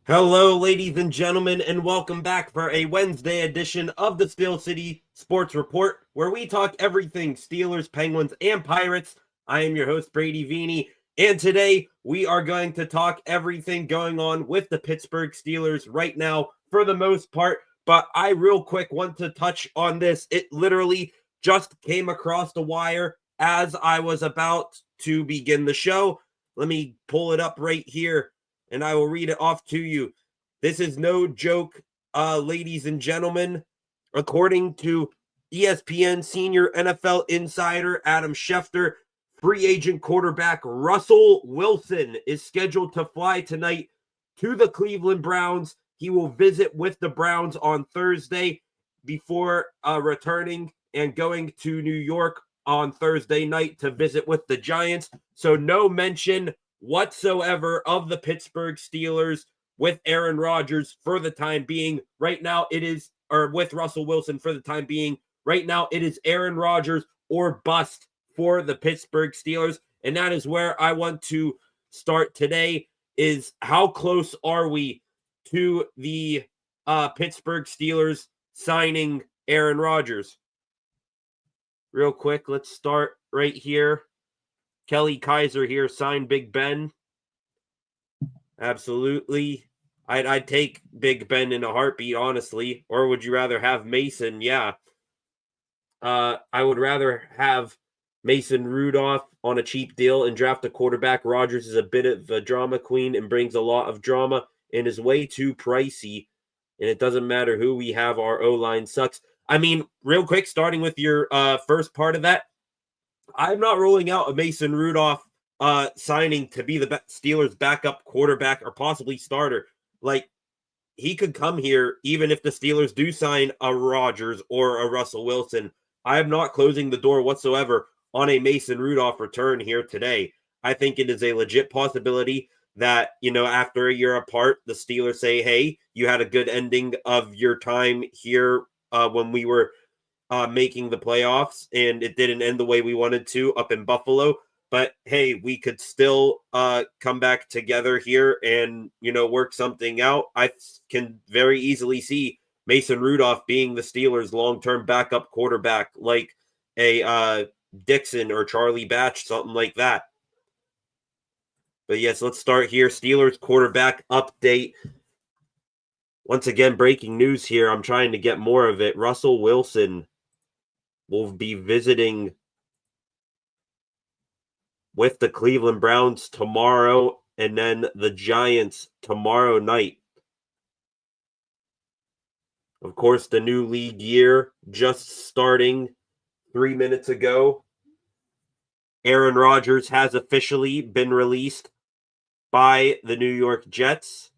Hello, ladies and gentlemen, and welcome back for a Wednesday edition of the Steel City Sports Report, where we talk everything Steelers, Penguins, and Pirates. I am your host, Brady Vini, and today we are going to talk everything going on with the Pittsburgh Steelers right now for the most part, but I real quick want to touch on this. It literally just came across the wire as I was about to begin the show. Let me pull it up right here, and I will read it off to you. This is no joke, ladies and gentlemen. According to ESPN senior NFL insider Adam Schefter, free agent quarterback Russell Wilson is scheduled to fly tonight to the Cleveland Browns. He will visit with the Browns on Thursday before returning and going to New York on Thursday night to visit with the Giants. So no mention whatsoever of the Pittsburgh Steelers with Aaron Rodgers for the time being. Right now it is, or with Russell Wilson for the time being. Right now it is Aaron Rodgers or bust for the Pittsburgh Steelers. And that is where I want to start today, is how close are we to the Pittsburgh Steelers signing Aaron Rodgers? Real quick, let's start right here. Kelly Kaiser here signed Big Ben. Absolutely. I'd take Big Ben in a heartbeat, honestly. Or would you rather have Mason? Yeah. I would rather have Mason Rudolph on a cheap deal and draft a quarterback. Rodgers is a bit of a drama queen and brings a lot of drama and is way too pricey. And it doesn't matter who we have. Our O-line sucks. I mean, real quick, starting with your first part of that, I'm not ruling out a Mason Rudolph signing to be the Steelers' backup quarterback or possibly starter. Like, he could come here even if the Steelers do sign a Rodgers or a Russell Wilson. I am not closing the door whatsoever on a Mason Rudolph return here today. I think it is a legit possibility that, you know, after a year apart, the Steelers say, hey, you had a good ending of your time here when we were making the playoffs, and it didn't end the way we wanted to up in Buffalo. But hey, we could still come back together here and, you know, work something out. I can very easily see Mason Rudolph being the Steelers' long-term backup quarterback, like a Dixon or Charlie Batch, something like that. But yes, let's start here. Steelers quarterback update. Once again, breaking news here. I'm trying to get more of it. Russell Wilson will be visiting with the Cleveland Browns tomorrow, and then the Giants tomorrow night. Of course, the new league year just starting 3 minutes ago. Aaron Rodgers has officially been released by the New York Jets.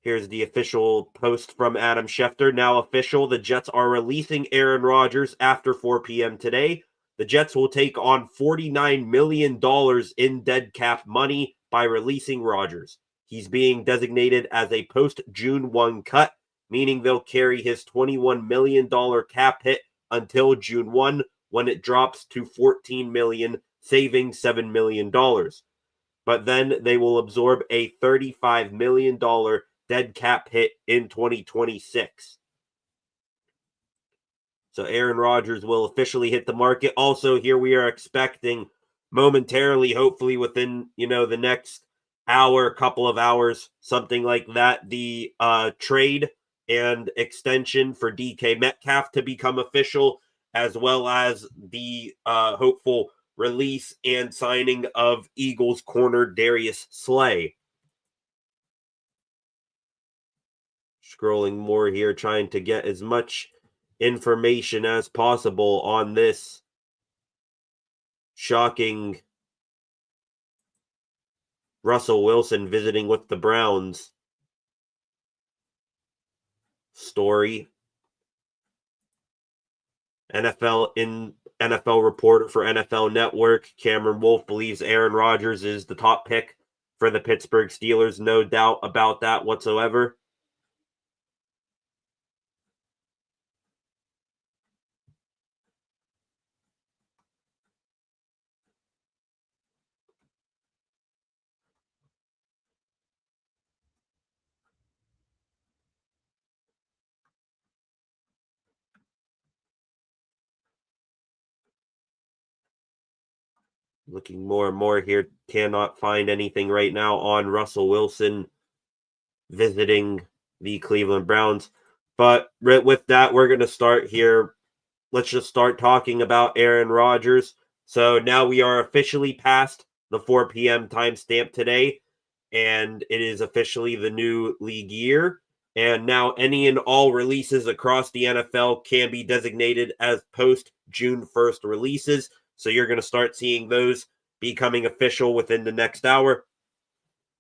Here's the official post from Adam Schefter. Now official, the Jets are releasing Aaron Rodgers after 4 p.m. today. the Jets will take on $49 million in dead cap money by releasing Rodgers. He's being designated as a post-June 1 cut, meaning they'll carry his $21 million cap hit until June 1, when it drops to $14 million, saving $7 million. But then they will absorb a $35 million dead cap hit in 2026. So Aaron Rodgers will officially hit the market. Also, here we are expecting momentarily, hopefully within, the next hour, couple of hours, something like that, the trade and extension for DK Metcalf to become official, as well as the hopeful release and signing of Eagles corner Darius Slay. Scrolling more here, trying to get as much information as possible on this shocking Russell Wilson visiting with the Browns story. NFL reporter for NFL Network, Cameron Wolf, believes Aaron Rodgers is the top pick for the Pittsburgh Steelers. No doubt about that whatsoever. Looking more and more here, cannot find anything right now on Russell Wilson visiting the Cleveland Browns. But with that, we're going to start here. Let's just start talking about Aaron Rodgers. So now we are officially past the 4 p.m. timestamp today, and it is officially the new league year. And now any and all releases across the NFL can be designated as post-June 1st releases. So you're going to start seeing those becoming official within the next hour.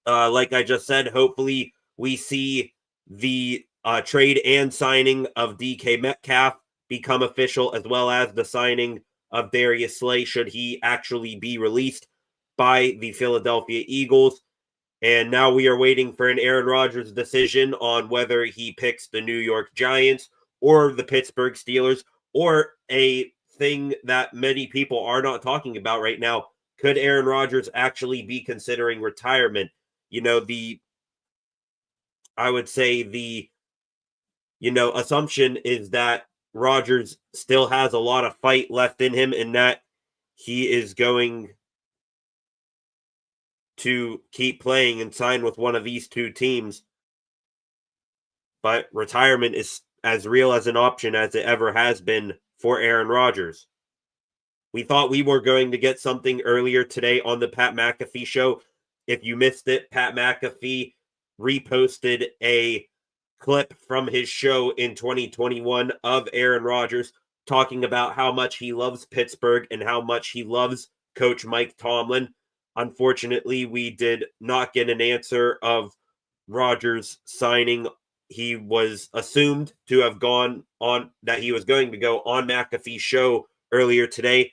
Like I just said, hopefully we see the trade and signing of DK Metcalf become official, as well as the signing of Darius Slay, should he actually be released by the Philadelphia Eagles. And now we are waiting for an Aaron Rodgers decision on whether he picks the New York Giants or the Pittsburgh Steelers, or a thing that many people are not talking about right now. Could Aaron Rodgers actually be considering retirement? I would say the assumption is that Rodgers still has a lot of fight left in him, and that he is going to keep playing and sign with one of these two teams. But retirement is as real as an option as it ever has been for Aaron Rodgers. We thought we were going to get something earlier today on the Pat McAfee show. If you missed it, Pat McAfee reposted a clip from his show in 2021 of Aaron Rodgers talking about how much he loves Pittsburgh and how much he loves Coach Mike Tomlin. Unfortunately, we did not get an answer of Rodgers signing. He was assumed to have gone on, that he was going to go on McAfee's show earlier today.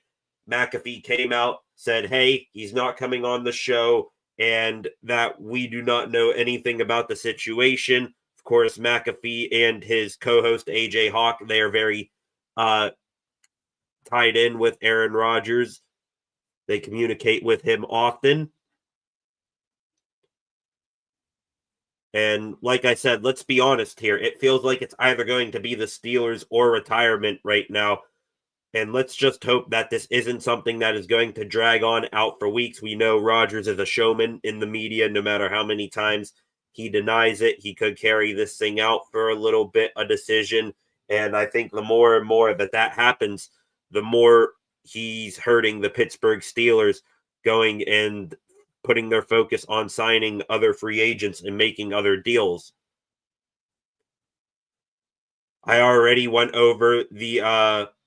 McAfee came out, said, hey, he's not coming on the show, and that we do not know anything about the situation. Of course, McAfee and his co-host AJ Hawk, they are very tied in with Aaron Rodgers. They communicate with him often. And like I said, let's be honest here. It feels like it's either going to be the Steelers or retirement right now. And let's just hope that this isn't something that is going to drag on out for weeks. We know Rodgers is a showman in the media. No matter how many times he denies it, he could carry this thing out for a little bit, a decision. And I think the more and more that happens, the more he's hurting the Pittsburgh Steelers, going and putting their focus on signing other free agents and making other deals. I already went over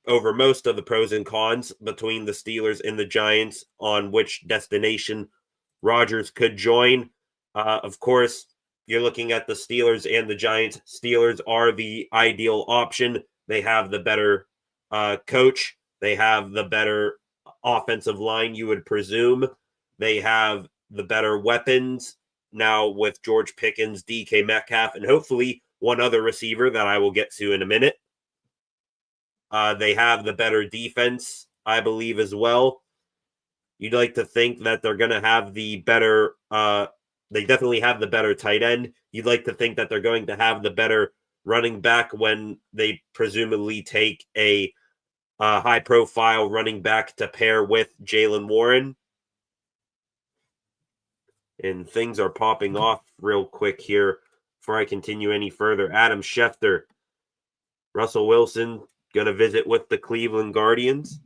over most of the pros and cons between the Steelers and the Giants on which destination Rodgers could join. Of course, you're looking at the Steelers and the Giants. Steelers are the ideal option. They have the better coach. They have the better offensive line, you would presume. They have the better weapons now with George Pickens, DK Metcalf, and hopefully one other receiver that I will get to in a minute. They have the better defense, I believe, as well. You'd like to think that they're going to have the better, they definitely have the better tight end. You'd like to think that they're going to have the better running back when they presumably take a high-profile running back to pair with Jaylen Warren. And things are popping off real quick here before I continue any further. Adam Schefter, Russell Wilson going to visit with the Cleveland Guardians.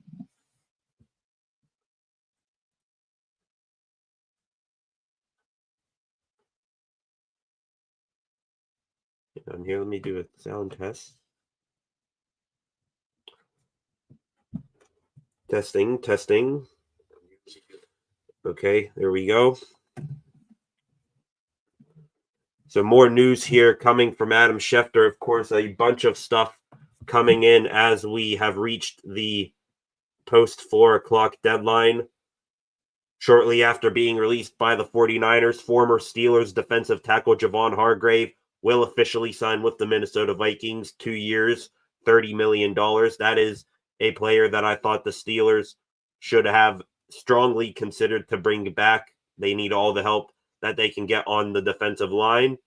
On here, let me do a sound test. Testing. Okay, there we go. So more news here coming from Adam Schefter. Of course, a bunch of stuff coming in as we have reached the post-4 o'clock deadline. Shortly after being released by the 49ers, former Steelers defensive tackle Javon Hargrave will officially sign with the Minnesota Vikings, 2 years, $30 million. That is a player that I thought the Steelers should have strongly considered to bring back. They need all the help that they can get on the defensive line.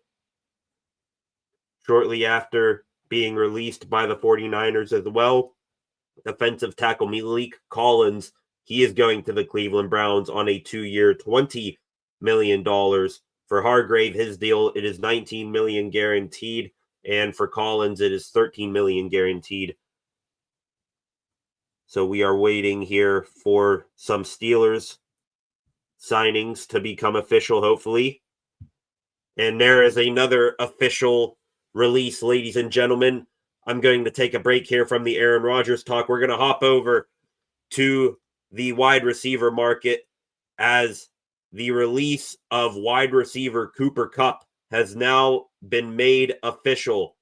Shortly after being released by the 49ers as well, defensive tackle Malik Collins, he is going to the Cleveland Browns on a 2-year, $20 million. For Hargrave, his deal, it is $19 million guaranteed, and for Collins, it is $13 million guaranteed. So we are waiting here for some Steelers signings to become official, hopefully. And there is another official release, ladies and gentlemen. I'm going to take a break here from the Aaron Rodgers talk. We're going to hop over to the wide receiver market as the release of wide receiver Cooper Kupp has now been made official.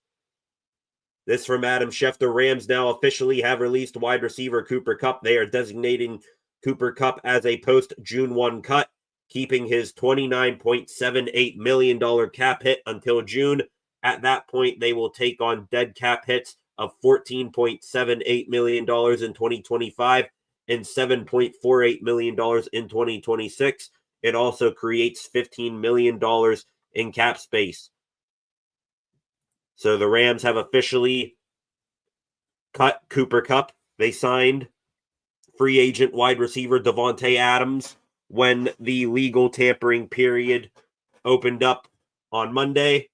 This from Adam Schefter. Rams now officially have released wide receiver Cooper Kupp. They are designating Cooper Kupp as a post-June 1 cut, keeping his $29.78 million cap hit until June. At that point, they will take on dead cap hits of $14.78 million in 2025 and $7.48 million in 2026. It also creates $15 million in cap space. So the Rams have officially cut Cooper Kupp. They signed free agent wide receiver Devontae Adams when the legal tampering period opened up on Monday,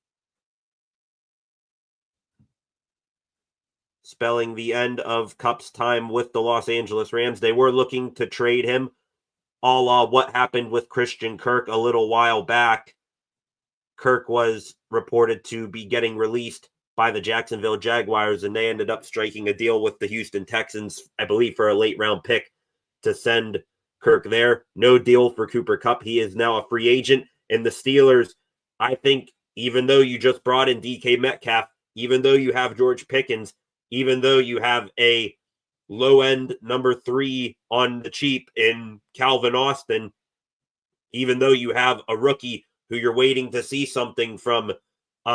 spelling the end of Kupp's time with the Los Angeles Rams. They were looking to trade him, a la what happened with Christian Kirk a little while back. Kirk was reported to be getting released by the Jacksonville Jaguars, and they ended up striking a deal with the Houston Texans, I believe, for a late-round pick to send Kirk there. No deal for Cooper Kupp. He is now a free agent. And the Steelers, I think, even though you just brought in DK Metcalf, even though you have George Pickens, even though you have a low-end number 3 on the cheap in Calvin Austin, even though you have a rookie who you're waiting to see something from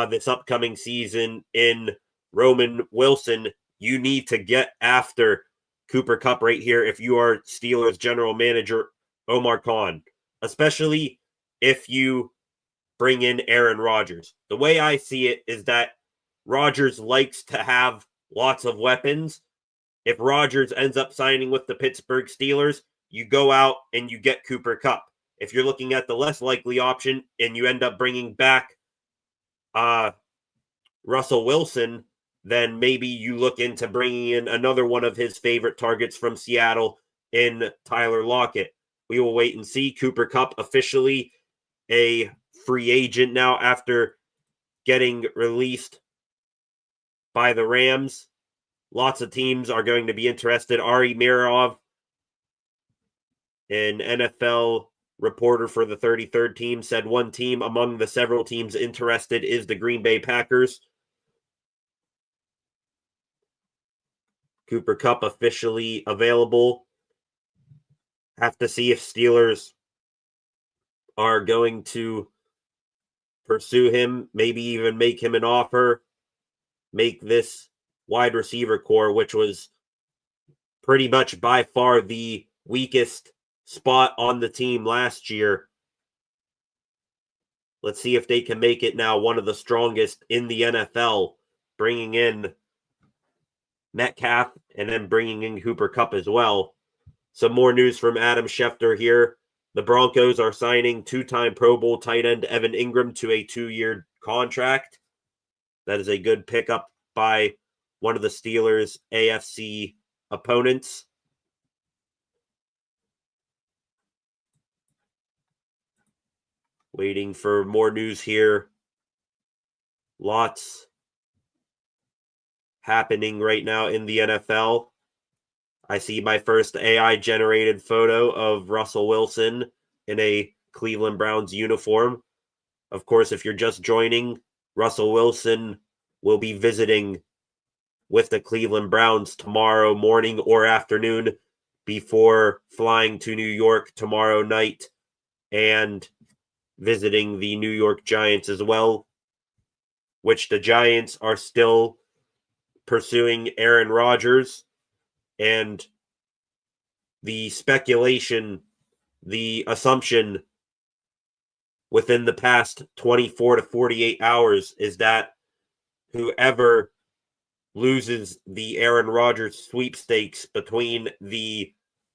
this upcoming season in Roman Wilson, you need to get after Cooper Kupp right here if you are Steelers general manager Omar Khan, especially if you bring in Aaron Rodgers. The way I see it is that Rodgers likes to have lots of weapons. If Rodgers ends up signing with the Pittsburgh Steelers, you go out and you get Cooper Kupp. If you're looking at the less likely option and you end up bringing back Russell Wilson, then maybe you look into bringing in another one of his favorite targets from Seattle in Tyler Lockett. We will wait and see. Cooper Kupp officially a free agent now after getting released by the Rams. Lots of teams are going to be interested. Ari Mirov, an NFL reporter for the 33rd team, said one team among the several teams interested is the Green Bay Packers. Cooper Kupp officially available. Have to see if Steelers are going to pursue him, maybe even make him an offer, make this wide receiver core, which was pretty much by far the weakest spot on the team last year. Let's see if they can make it now one of the strongest in the NFL, bringing in Metcalf and then bringing in Cooper Kupp as well. Some more news from Adam Schefter here. The Broncos are signing two-time Pro Bowl tight end Evan Ingram to a 2-year contract. That is a good pickup by one of the Steelers' AFC opponents. Waiting for more news here. Lots happening right now in the NFL. I see my first AI-generated photo of Russell Wilson in a Cleveland Browns uniform. Of course, if you're just joining, Russell Wilson will be visiting with the Cleveland Browns tomorrow morning or afternoon before flying to New York tomorrow night and visiting the New York Giants as well, which the Giants are still pursuing Aaron Rodgers. And the speculation, the assumption within the past 24 to 48 hours is that whoever loses the Aaron Rodgers sweepstakes between the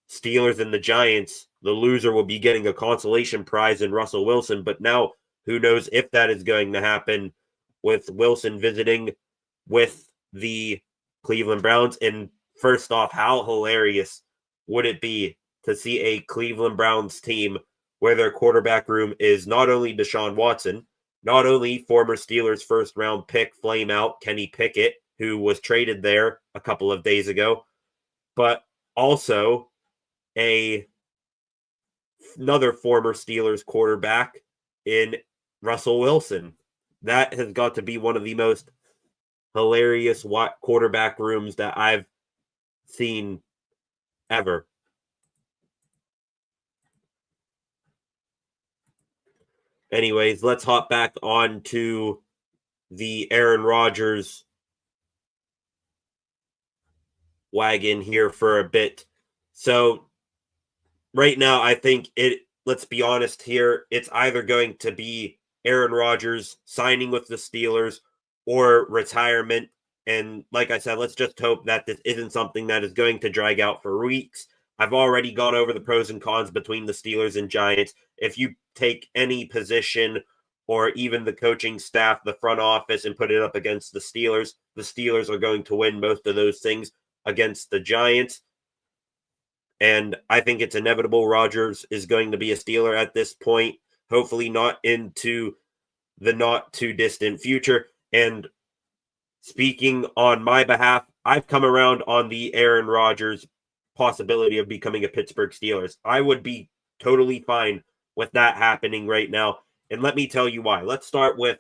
Steelers and the Giants, the loser will be getting a consolation prize in Russell Wilson. But now, who knows if that is going to happen with Wilson visiting with the Cleveland Browns. And first off, how hilarious would it be to see a Cleveland Browns team where their quarterback room is not only Deshaun Watson, not only former Steelers first-round pick flameout Kenny Pickett, who was traded there a couple of days ago, but also another former Steelers quarterback in Russell Wilson. That has got to be one of the most hilarious quarterback rooms that I've seen ever. Anyways, let's hop back on to the Aaron Rodgers wagon here for a bit. So right now, I think let's be honest here, it's either going to be Aaron Rodgers signing with the Steelers or retirement. And like I said, let's just hope that this isn't something that is going to drag out for weeks. I've already gone over the pros and cons between the Steelers and Giants. If you take any position or even the coaching staff, the front office, and put it up against the Steelers are going to win most of those things against the Giants. And I think it's inevitable Rodgers is going to be a Steeler at this point, hopefully not into the not too distant future. And speaking on my behalf, I've come around on the Aaron Rodgers possibility of becoming a Pittsburgh Steelers. I would be totally fine with that happening right now. And let me tell you why. Let's start with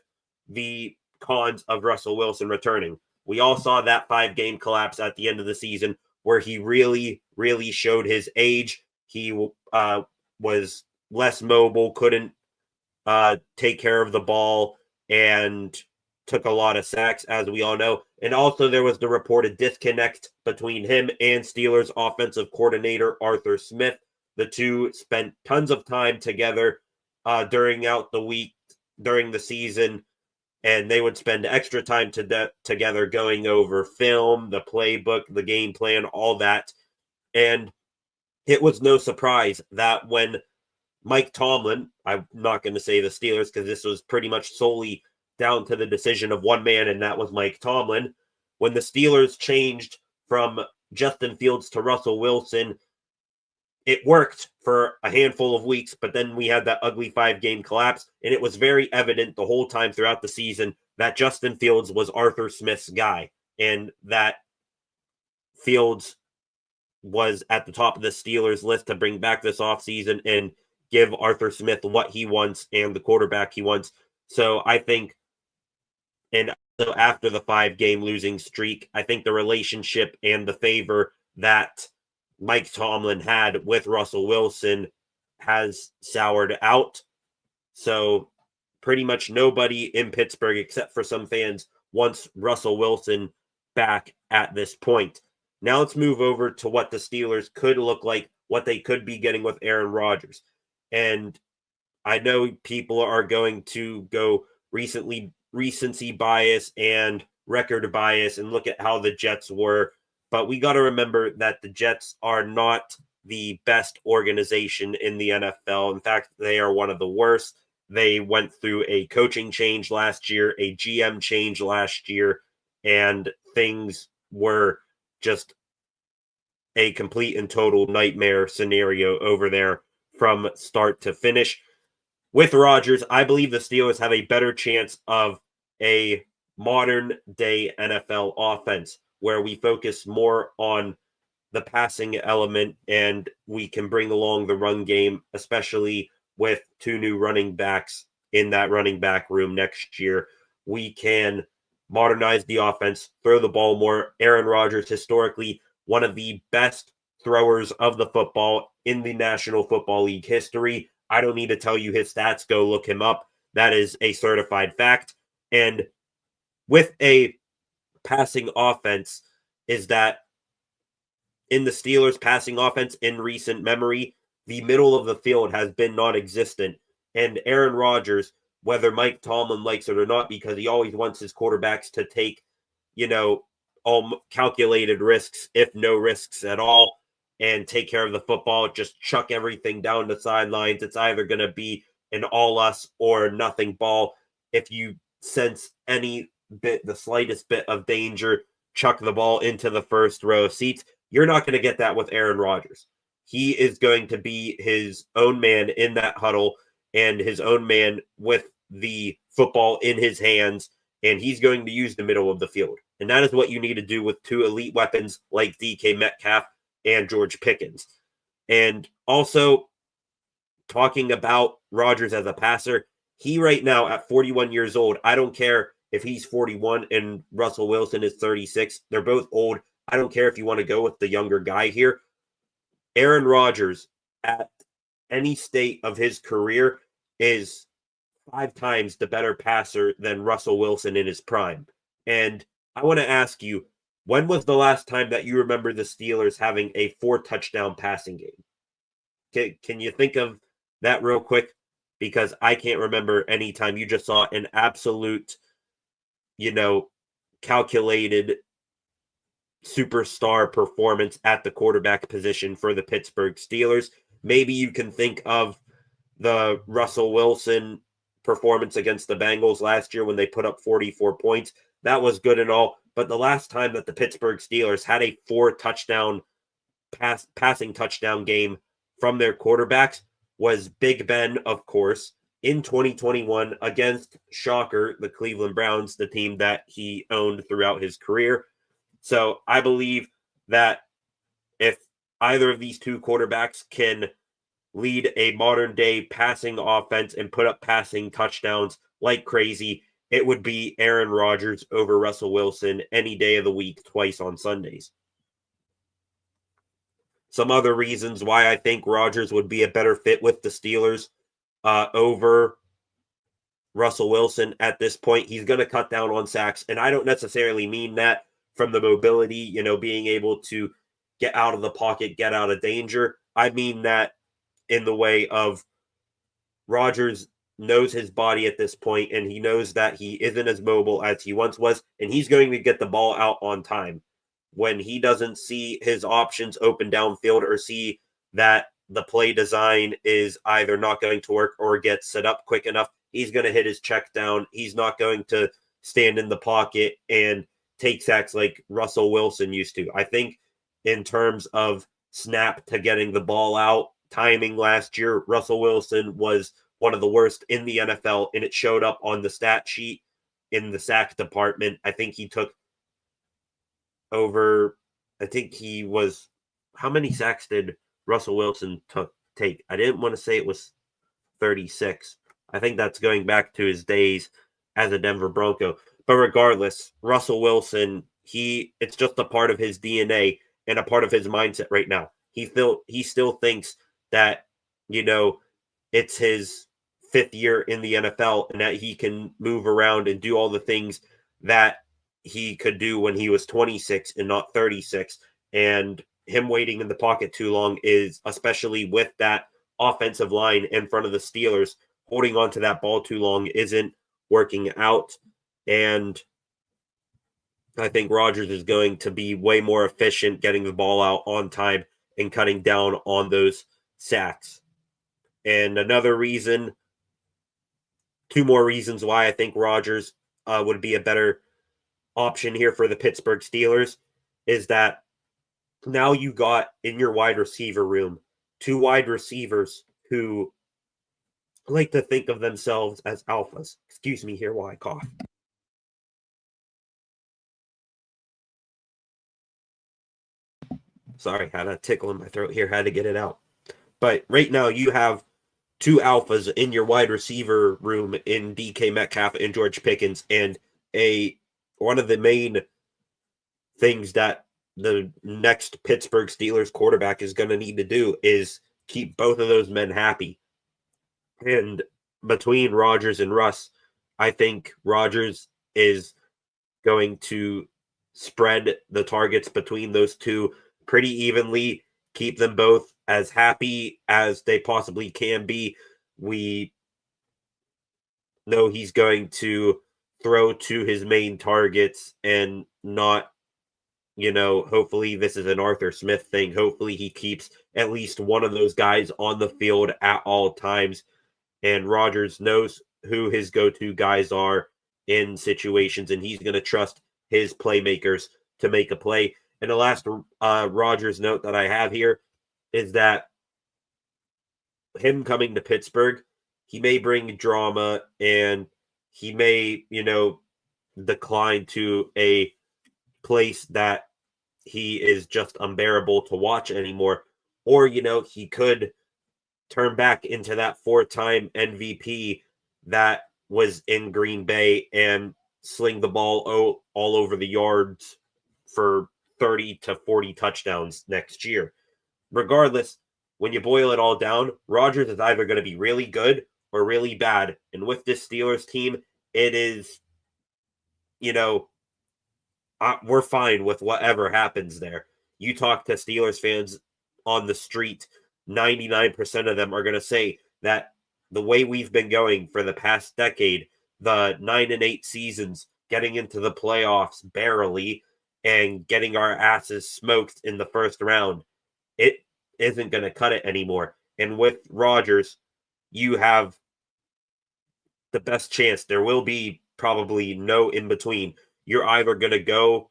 the cons of Russell Wilson returning. We all saw that 5-game collapse at the end of the season where he really, really showed his age. He was less mobile, couldn't take care of the ball, and took a lot of sacks, as we all know. And also there was the reported disconnect between him and Steelers offensive coordinator Arthur Smith. The two spent tons of time together during the season, and they would spend extra time together going over film, the playbook, the game plan, all that. And it was no surprise that when Mike Tomlin, I'm not going to say the Steelers because this was pretty much solely down to the decision of one man, and that was Mike Tomlin. When the Steelers changed from Justin Fields to Russell Wilson, it worked for a handful of weeks, but then we had that ugly 5-game collapse, and it was very evident the whole time throughout the season that Justin Fields was Arthur Smith's guy, and that Fields was at the top of the Steelers list to bring back this offseason and give Arthur Smith what he wants and the quarterback he wants. So I think, and So after the 5-game losing streak, I think the relationship and the favor that Mike Tomlin had with Russell Wilson has soured out. So pretty much nobody in Pittsburgh, except for some fans, wants Russell Wilson back at this point. Now let's move over to what the Steelers could look like, what they could be getting with Aaron Rodgers. And I know people are going to go recency bias and record bias and look at how the Jets were, but we got to remember that the Jets are not the best organization in the NFL. In fact, they are one of the worst. They went through a coaching change last year, a GM change last year, and things were just a complete and total nightmare scenario over there from start to finish. With Rodgers, I believe the Steelers have a better chance of a modern day NFL offense where we focus more on the passing element and we can bring along the run game, especially with 2 new running backs in that running back room next year. We can modernize the offense, throw the ball more. Aaron Rodgers, historically, one of the best throwers of the football in the National Football League history. I don't need to tell you his stats. Go look him up. That is a certified fact. And with a passing offense, is that in the Steelers' passing offense in recent memory, the middle of the field has been non-existent. And Aaron Rodgers, whether Mike Tomlin likes it or not, because he always wants his quarterbacks to take, all calculated risks, if no risks at all, and take care of the football, just chuck everything down the sidelines. It's either going to be an all us or nothing ball. If you sense any bit, the slightest bit of danger, chuck the ball into the first row of seats. You're not going to get that with Aaron Rodgers. He is going to be his own man in that huddle and his own man with the football in his hands, and he's going to use the middle of the field. And that is what you need to do with 2 elite weapons like DK Metcalf and George Pickens. And also, talking about Rodgers as a passer, he right now at 41 years old, I don't care if he's 41 and Russell Wilson is 36. They're both old. I don't care if you want to go with the younger guy here. Aaron Rodgers, at any state of his career, is 5 times the better passer than Russell Wilson in his prime. And I want to ask you, when was the last time that you remember the Steelers having a 4-touchdown passing game? Can you think of that real quick? Because I can't remember any time you just saw an absolute, calculated superstar performance at the quarterback position for the Pittsburgh Steelers. Maybe you can think of the Russell Wilson performance against the Bengals last year when they put up 44 points. That was good and all, but the last time that the Pittsburgh Steelers had a 4-touchdown passing touchdown game from their quarterbacks was Big Ben, of course, in 2021 against, shocker, the Cleveland Browns, the team that he owned throughout his career. So I believe that if either of these 2 quarterbacks can lead a modern-day passing offense and put up passing touchdowns like crazy, it would be Aaron Rodgers over Russell Wilson any day of the week, twice on Sundays. Some other reasons why I think Rodgers would be a better fit with the Steelers over Russell Wilson at this point. He's going to cut down on sacks, and I don't necessarily mean that from the mobility, being able to get out of the pocket, get out of danger. I mean that in the way of Rodgers knows his body at this point, and he knows that he isn't as mobile as he once was, and he's going to get the ball out on time. When he doesn't see his options open downfield or see that the play design is either not going to work or get set up quick enough, he's going to hit his check down. He's not going to stand in the pocket and take sacks like Russell Wilson used to. I think in terms of snap to getting the ball out, timing last year, Russell Wilson was one of the worst in the NFL, and it showed up on the stat sheet in the sack department. I think he took how many sacks did Russell Wilson take? I didn't want to say it was 36. I think that's going back to his days as a Denver Bronco. But regardless, Russell Wilson, it's just a part of his DNA and a part of his mindset right now. He still thinks that, it's his 5th year in the NFL and that he can move around and do all the things that he could do when he was 26 and not 36. And him waiting in the pocket too long is, especially with that offensive line in front of the Steelers, holding on to that ball too long isn't working out. And I think Rodgers is going to be way more efficient getting the ball out on time and cutting down on those sacks. And another reason, 2 more reasons why I think Rodgers would be a better option here for the Pittsburgh Steelers is that now you got in your wide receiver room 2 wide receivers who like to think of themselves as alphas. Excuse me here while I cough. Sorry, had a tickle in my throat here, had to get it out. But right now you have 2 alphas in your wide receiver room in DK Metcalf and George Pickens, and one of the main things that the next Pittsburgh Steelers quarterback is going to need to do is keep both of those men happy. And between Rodgers and Russ, I think Rodgers is going to spread the targets between those two pretty evenly, keep them both as happy as they possibly can be. We know he's going to throw to his main targets and not, hopefully this is an Arthur Smith thing. Hopefully he keeps at least one of those guys on the field at all times. And Rodgers knows who his go-to guys are in situations, and he's going to trust his playmakers to make a play. And the last Rodgers note that I have here is that him coming to Pittsburgh, he may bring drama and he may, decline to a place that he is just unbearable to watch anymore. Or, he could turn back into that 4-time MVP that was in Green Bay and sling the ball all over the yards for 30 to 40 touchdowns next year. Regardless, when you boil it all down, Rodgers is either going to be really good or really bad. And with this Steelers team, it is, we're fine with whatever happens there. You talk to Steelers fans on the street, 99% of them are going to say that the way we've been going for the past decade, the 9-8 seasons, getting into the playoffs barely, and getting our asses smoked in the first round, it isn't going to cut it anymore. And with Rodgers, you have the best chance. There will be probably no in between. You're either going to go,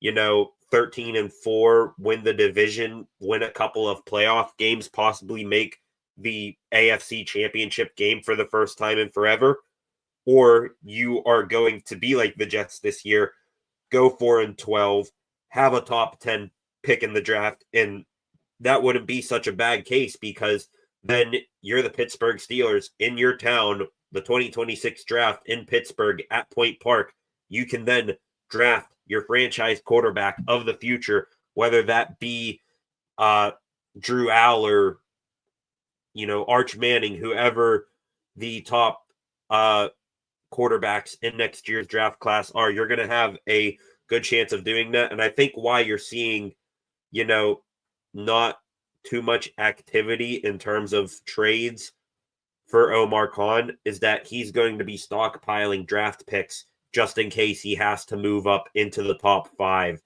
13-4, win the division, win a couple of playoff games, possibly make the AFC Championship game for the first time in forever, or you are going to be like the Jets this year, go 4-12, have a top 10 pick in the draft, and that wouldn't be such a bad case because then you're the Pittsburgh Steelers in your town, the 2026 draft in Pittsburgh at Point Park. You can then draft your franchise quarterback of the future, whether that be Drew Aller, Arch Manning, whoever the top quarterbacks in next year's draft class are. You're going to have a good chance of doing that. And I think why you're seeing, not too much activity in terms of trades for Omar Khan is that he's going to be stockpiling draft picks just in case he has to move up into the top 5,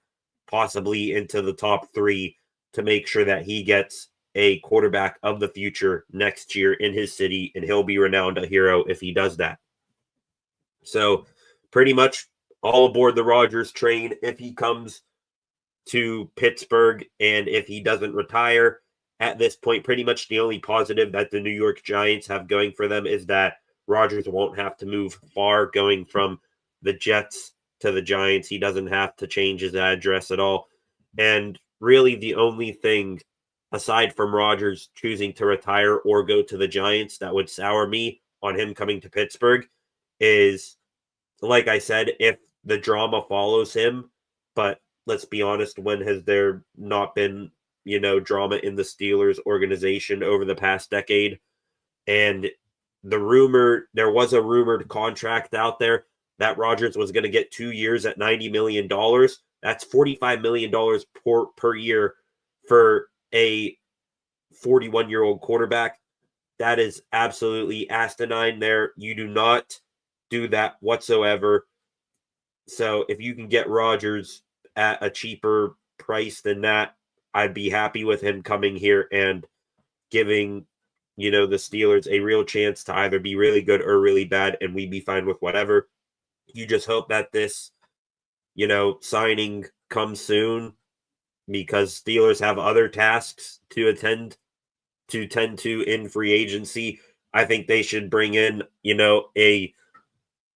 possibly into the top 3 to make sure that he gets a quarterback of the future next year in his city, and he'll be renowned a hero if he does that. So pretty much all aboard the Rodgers train if he comes to Pittsburgh and if he doesn't retire. At this point, pretty much the only positive that the New York Giants have going for them is that Rodgers won't have to move far going from the Jets to the Giants. He doesn't have to change his address at all. And really the only thing aside from Rodgers choosing to retire or go to the Giants that would sour me on him coming to Pittsburgh is, like I said, if the drama follows him. But let's be honest, when has there not been, drama in the Steelers organization over the past decade? And there was a rumored contract out there that Rodgers was going to get 2 years at $90 million. That's $45 million per year for a 41-year-old quarterback. That is absolutely asinine there. You do not do that whatsoever. So if you can get Rodgers at a cheaper price than that, I'd be happy with him coming here and giving, the Steelers a real chance to either be really good or really bad, and we'd be fine with whatever. You just hope that this, signing comes soon, because Steelers have other tasks to tend to in free agency. I think they should bring in, a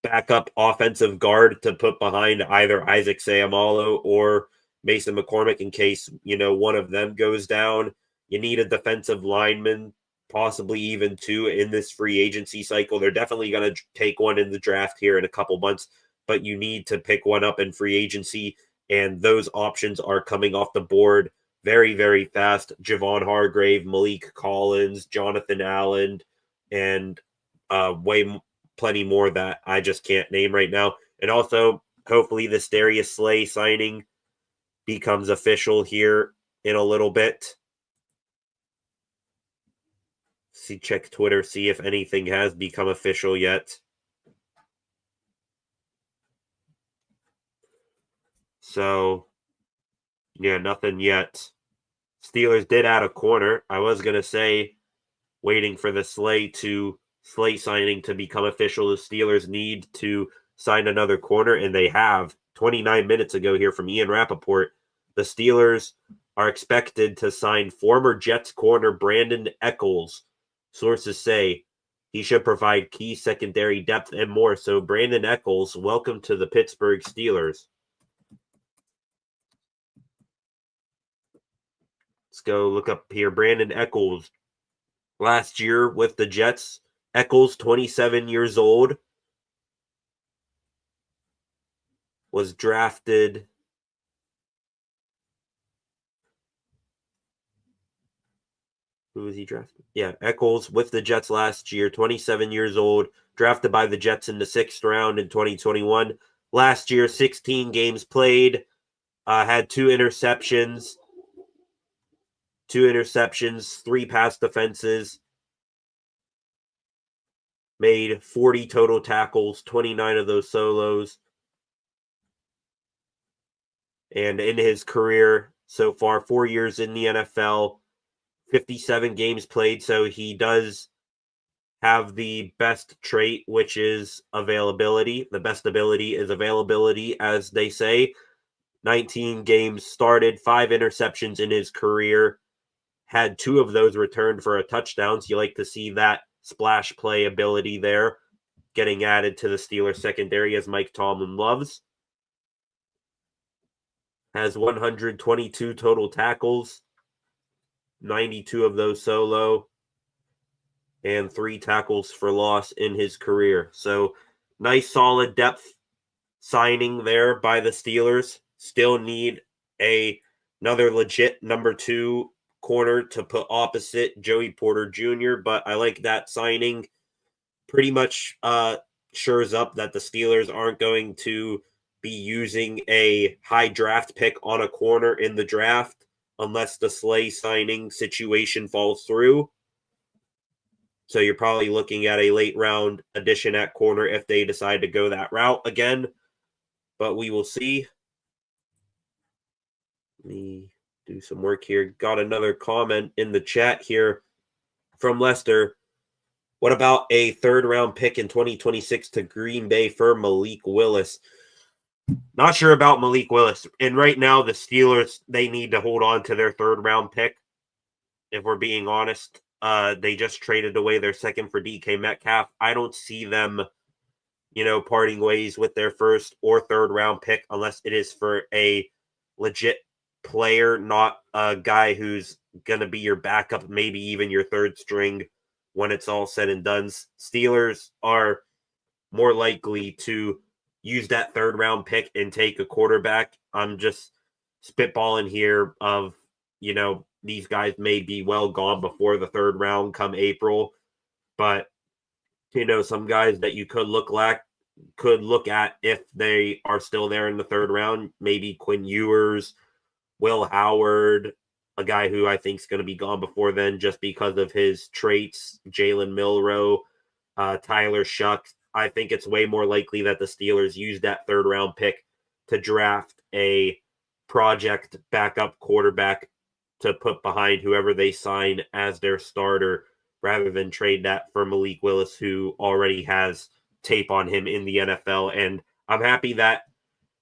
backup offensive guard to put behind either Isaac Seumalo or Mason McCormick in case, one of them goes down. You need a defensive lineman, possibly even two, in this free agency cycle. They're definitely going to take one in the draft here in a couple months, but you need to pick one up in free agency, and those options are coming off the board very, very fast. Javon Hargrave, Malik Collins, Jonathan Allen, and plenty more that I just can't name right now. And also, hopefully, this Darius Slay signing becomes official here in a little bit. Check Twitter, see if anything has become official yet. So, yeah, nothing yet. Steelers did add a corner. I was going to say, waiting for the Slay signing to become official, the Steelers need to sign another corner, and they have. 29 minutes ago here from Ian Rappaport, the Steelers are expected to sign former Jets corner Brandon Echols. Sources say he should provide key secondary depth and more. So Brandon Echols, welcome to the Pittsburgh Steelers. Let's go look up here. Brandon Echols, last year with the Jets. Echols, 27 years old, was drafted Who was he drafted? Yeah, Echols with the Jets last year, 27 years old, drafted by the Jets in the 6th round in 2021. Last year, 16 games played, had 2 interceptions, 3 pass defenses, made 40 total tackles, 29 of those solos. And in his career so far, 4 years in the NFL, 57 games played, so he does have the best trait, which is availability. The best ability is availability, as they say. 19 games started, 5 interceptions in his career, had 2 of those returned for a touchdown. So you like to see that splash play ability there getting added to the Steelers secondary, as Mike Tomlin loves. Has 122 total tackles, 92 of those solo, and 3 tackles for loss in his career. So nice solid depth signing there by the Steelers. Still need another legit number 2 corner to put opposite Joey Porter Jr., but I like that signing. Pretty much shores up that the Steelers aren't going to be using a high draft pick on a corner in the draft unless the Slay signing situation falls through. So you're probably looking at a late round addition at corner if they decide to go that route again. But we will see. Let me do some work here. Got another comment in the chat here from Lester. What about a 3rd round pick in 2026 to Green Bay for Malik Willis? Not sure about Malik Willis. And right now, the Steelers, they need to hold on to their 3rd round pick, if we're being honest. They just traded away their 2nd for DK Metcalf. I don't see them, parting ways with their 1st or 3rd round pick unless it is for a legit player, not a guy who's going to be your backup, maybe even your 3rd string when it's all said and done. Steelers are more likely to use that third round pick and take a quarterback. I'm just spitballing here of, these guys may be well gone before the third round come April, but some guys that you could look at if they are still there in the third round, maybe Quinn Ewers, Will Howard, a guy who I think is going to be gone before then just because of his traits, Jalen Milroe, Tyler Shuck. I think it's way more likely that the Steelers use that third round pick to draft a project backup quarterback to put behind whoever they sign as their starter rather than trade that for Malik Willis, who already has tape on him in the NFL. And I'm happy that,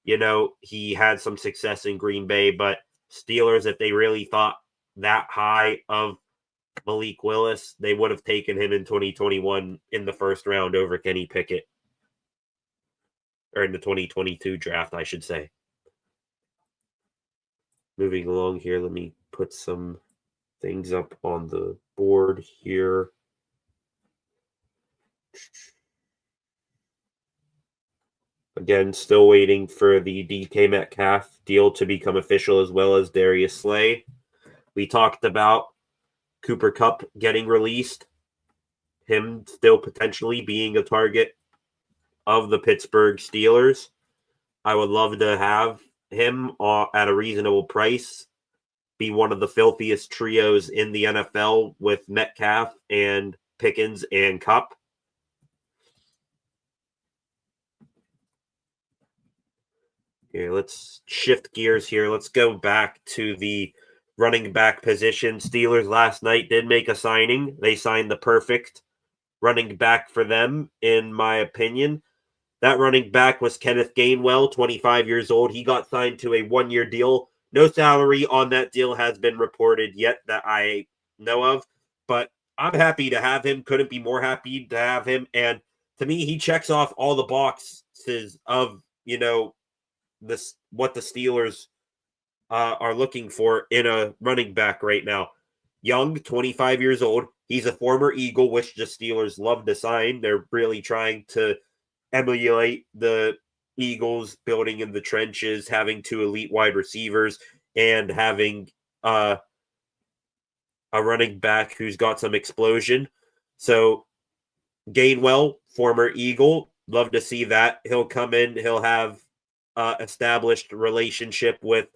he had some success in Green Bay, but Steelers, if they really thought that high of Malik Willis, they would have taken him in 2021 in the first round over Kenny Pickett. Or in the 2022 draft, I should say. Moving along here, let me put some things up on the board here. Again, still waiting for the DK Metcalf deal to become official, as well as Darius Slay. We talked about Cooper Kupp getting released, him still potentially being a target of the Pittsburgh Steelers. I would love to have him at a reasonable price, be one of the filthiest trios in the NFL with Metcalf and Pickens and Kupp. Okay, let's shift gears here. Let's go back to the running back position. Steelers last night did make a signing. They signed the perfect running back for them, in my opinion. That running back was Kenneth Gainwell, 25 years old. He got signed to a one-year deal. No salary on that deal has been reported yet that I know of, but I'm happy to have him. Couldn't be more happy to have him. And to me, he checks off all the boxes of, what the Steelers are looking for in a running back right now. Young, 25 years old. He's a former Eagle, which the Steelers love to sign. They're really trying to emulate the Eagles building in the trenches, having two elite wide receivers, and having a running back who's got some explosion. So Gainwell, former Eagle, love to see that. He'll come in, he'll have established relationship with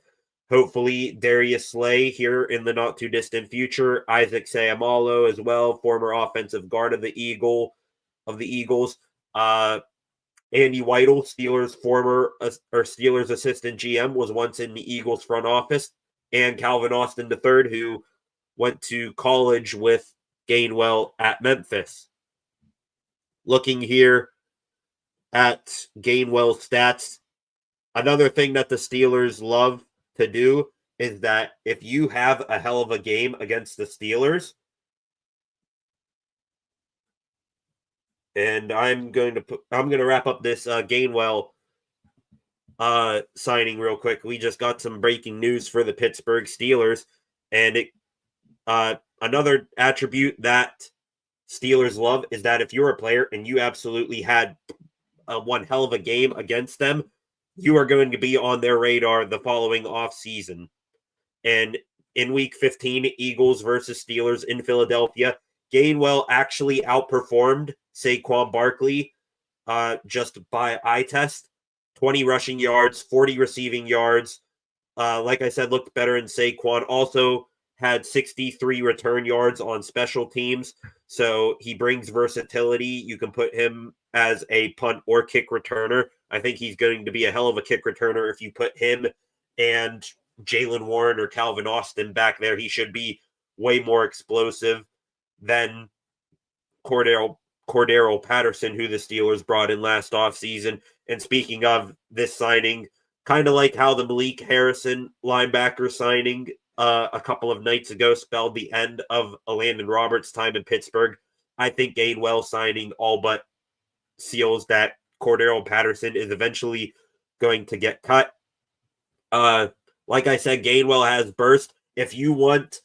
hopefully Darius Slay here in the not too distant future. Isaac Seumalo as well, former offensive guard of the Eagles. Andy Weidel, Steelers assistant GM, was once in the Eagles front office, and Calvin Austin III, who went to college with Gainwell at Memphis. Looking here at Gainwell's stats, another thing that the Steelers love to do is that if you have a hell of a game against the Steelers, and I'm going to wrap up this Gainwell signing real quick. We just got some breaking news for the Pittsburgh Steelers, and another attribute that Steelers love is that if you're a player and you absolutely had one hell of a game against them, you are going to be on their radar the following offseason. And in Week 15, Eagles versus Steelers in Philadelphia, Gainwell actually outperformed Saquon Barkley just by eye test. 20 rushing yards, 40 receiving yards. Like I said, looked better in Saquon. Also had 63 return yards on special teams. So he brings versatility. You can put him as a punt or kick returner. I think he's going to be a hell of a kick returner. If you put him and Jaylen Warren or Calvin Austin back there, he should be way more explosive than Cordero Patterson, who the Steelers brought in last offseason. And speaking of this signing, kind of like how the Malik Harrison linebacker signing a couple of nights ago spelled the end of Landon Roberts' time in Pittsburgh, I think Gainwell signing all but seals that Cordero Patterson is eventually going to get cut. Like I said, Gainwell has burst. If you want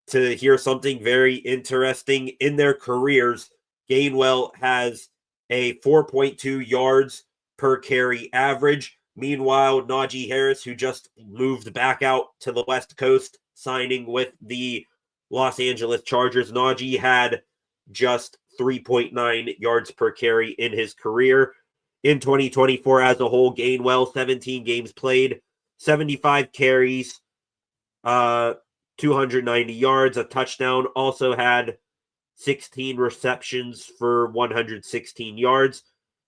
to hear something very interesting in their careers, Gainwell has a 4.2 yards per carry average. Meanwhile, Najee Harris, who just moved back out to the West Coast, signing with the Los Angeles Chargers, Najee had just 3.9 yards per carry in his career. In 2024 as a whole, Gainwell, 17 games played, 75 carries, 290 yards, a touchdown, also had 16 receptions for 116 yards.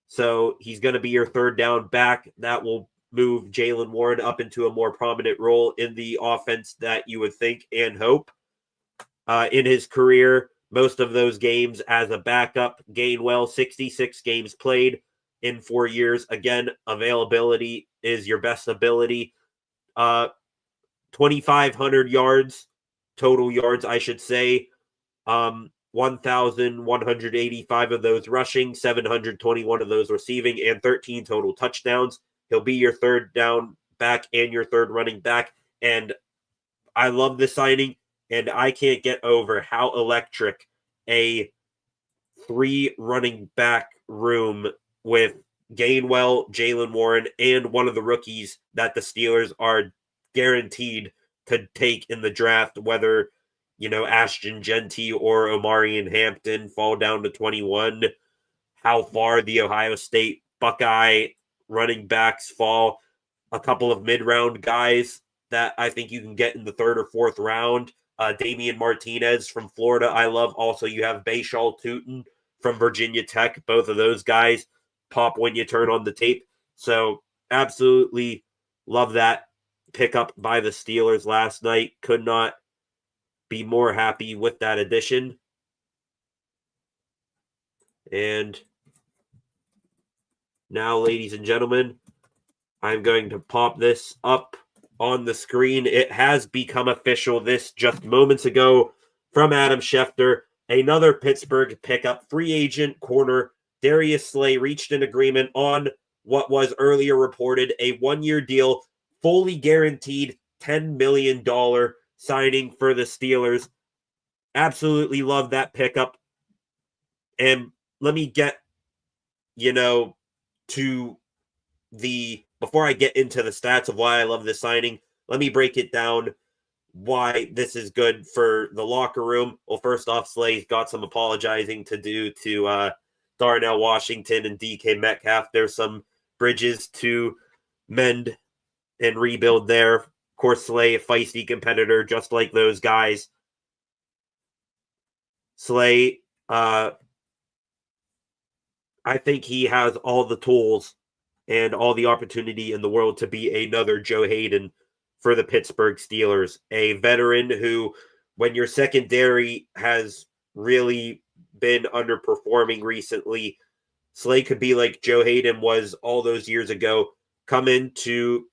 So he's going to be your third down back. That will move Jaylen Warren up into a more prominent role in the offense that you would think and hope. In his career, most of those games as a backup. Gainwell, 66 games played in 4 years. Again, availability is your best ability. 2,500 yards, total yards, I should say. 1,185 of those rushing, 721 of those receiving, and 13 total touchdowns. He'll be your third down back and your third running back. And I love this signing, and I can't get over how electric a 3 running back room with Gainwell, Jaylen Warren, and one of the rookies that the Steelers are guaranteed to take in the draft, whether Ashton Genty or Omarion Hampton fall down to 21, how far the Ohio State Buckeye running backs fall, a couple of mid-round guys that I think you can get in the third or fourth round. Damian Martinez from Florida, I love. Also, you have Bashal Tutin from Virginia Tech. Both of those guys pop when you turn on the tape. So absolutely love that pickup by the Steelers last night. Could not be more happy with that addition. And now, ladies and gentlemen, I'm going to pop this up on the screen. It has become official this just moments ago from Adam Schefter. Another Pittsburgh pickup, free agent corner Darius Slay reached an agreement on what was earlier reported a 1-year deal, fully guaranteed $10 million signing for the Steelers. Absolutely love that pickup. And let me get, to before I get into the stats of why I love this signing, let me break it down why this is good for the locker room. Well, first off, Slay's got some apologizing to do to Darnell Washington and DK Metcalf. There's some bridges to mend and rebuild there. Of course, Slay, a feisty competitor, just like those guys. Slay, I think he has all the tools and all the opportunity in the world to be another Joe Hayden for the Pittsburgh Steelers. A veteran who, when your secondary has really been underperforming recently, Slay could be like Joe Hayden was all those years ago, come into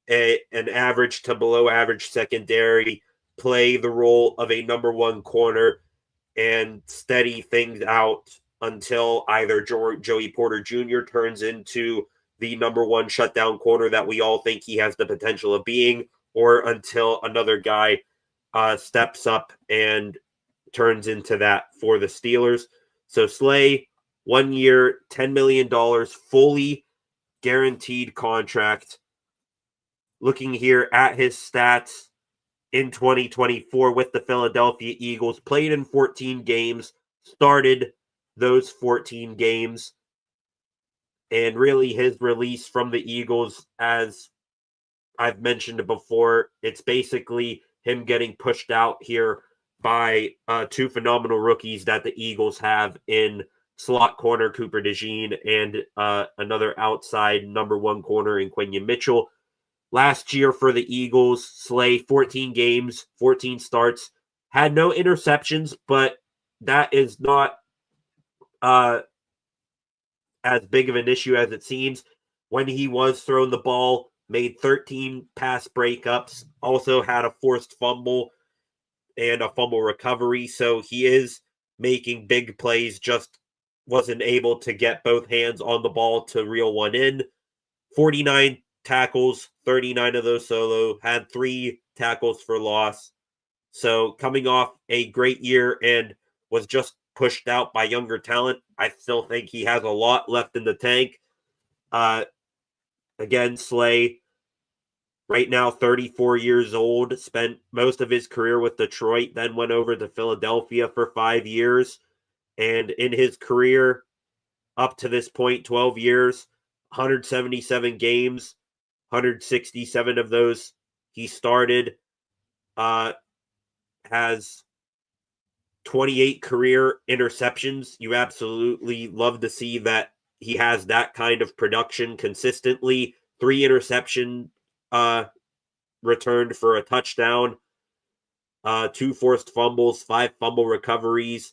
an average to below average secondary, play the role of a number one corner, and steady things out until either Joey Porter Jr. turns into the number one shutdown corner that we all think he has the potential of being, or until another guy steps up and turns into that for the Steelers. So Slay, 1 year, $10 million, fully guaranteed contract. Looking here at his stats in 2024 with the Philadelphia Eagles, played in 14 games, started those 14 games, and really his release from the Eagles, as I've mentioned before, it's basically him getting pushed out here by 2 phenomenal rookies that the Eagles have in slot corner Cooper DeJean and another outside number one corner in Quinion Mitchell. Last year for the Eagles, Slay, 14 games, 14 starts, had no interceptions, but that is not as big of an issue as it seems. When he was throwing the ball, made 13 pass breakups, also had a forced fumble and a fumble recovery. So he is making big plays, just wasn't able to get both hands on the ball to reel one in. 49 tackles, 39 of those solo, had 3 tackles for loss. So coming off a great year and was just pushed out by younger talent. I still think he has a lot left in the tank. Again, Slay, right now 34 years old, spent most of his career with Detroit, then went over to Philadelphia for 5 years. And in his career, up to this point, 12 years, 177 games, 167 of those he started, has 28 career interceptions. You absolutely love to see that he has that kind of production consistently. 3 interception returned for a touchdown, 2 forced fumbles, 5 fumble recoveries,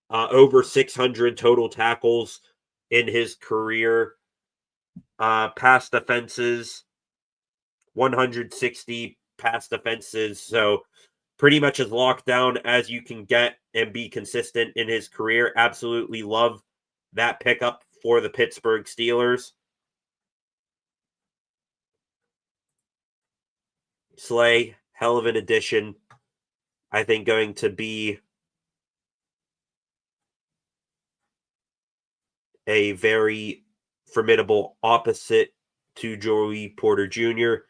over 600 total tackles in his career. Pass defenses, 160 pass defenses. So pretty much as locked down as you can get and be consistent in his career. Absolutely love that pickup for the Pittsburgh Steelers. Slay, hell of an addition. I think going to be a very formidable opposite to Joey Porter Jr.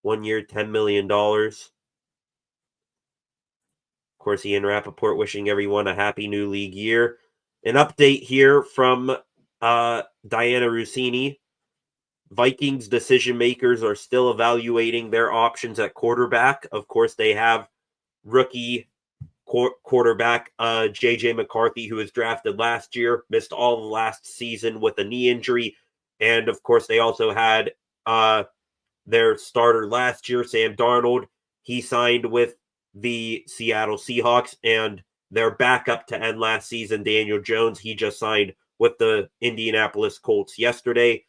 1 year, $10 million. Of course, Ian Rappaport wishing everyone a happy new league year. An update here from Diana Rossini. Vikings decision makers are still evaluating their options at quarterback. Of course, they have rookie quarterback J.J. McCarthy, who was drafted last year, missed all of last season with a knee injury. And, of course, they also had their starter last year, Sam Darnold. He signed with the Seattle Seahawks, and their backup to end last season, Daniel Jones, he just signed with the Indianapolis Colts yesterday.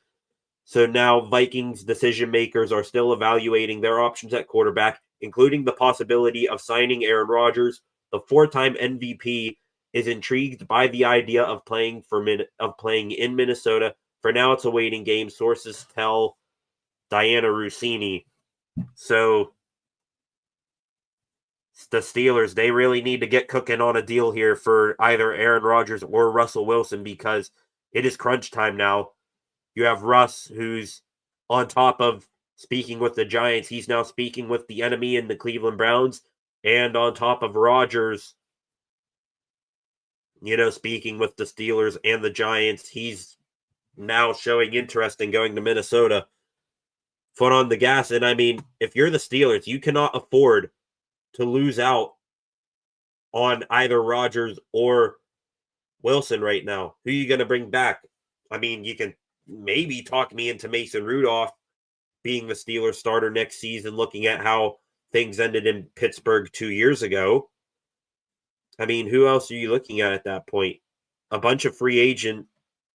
So now Vikings decision makers are still evaluating their options at quarterback, including the possibility of signing Aaron Rodgers. The 4-time MVP is intrigued by the idea of playing in Minnesota. For now, it's a waiting game. Sources tell Diana Rossini. So the Steelers, they really need to get cooking on a deal here for either Aaron Rodgers or Russell Wilson, because it is crunch time now. You have Russ, who's on top of speaking with the Giants. He's now speaking with the enemy in the Cleveland Browns. And on top of Rodgers, speaking with the Steelers and the Giants, he's now showing interest in going to Minnesota. Foot on the gas. And I mean, if you're the Steelers, you cannot afford to lose out on either Rodgers or Wilson right now. Who are you going to bring back? I mean, you can maybe talk me into Mason Rudolph being the Steelers starter next season, looking at how things ended in Pittsburgh 2 years ago. I mean, who else are you looking at that point? A bunch of free agent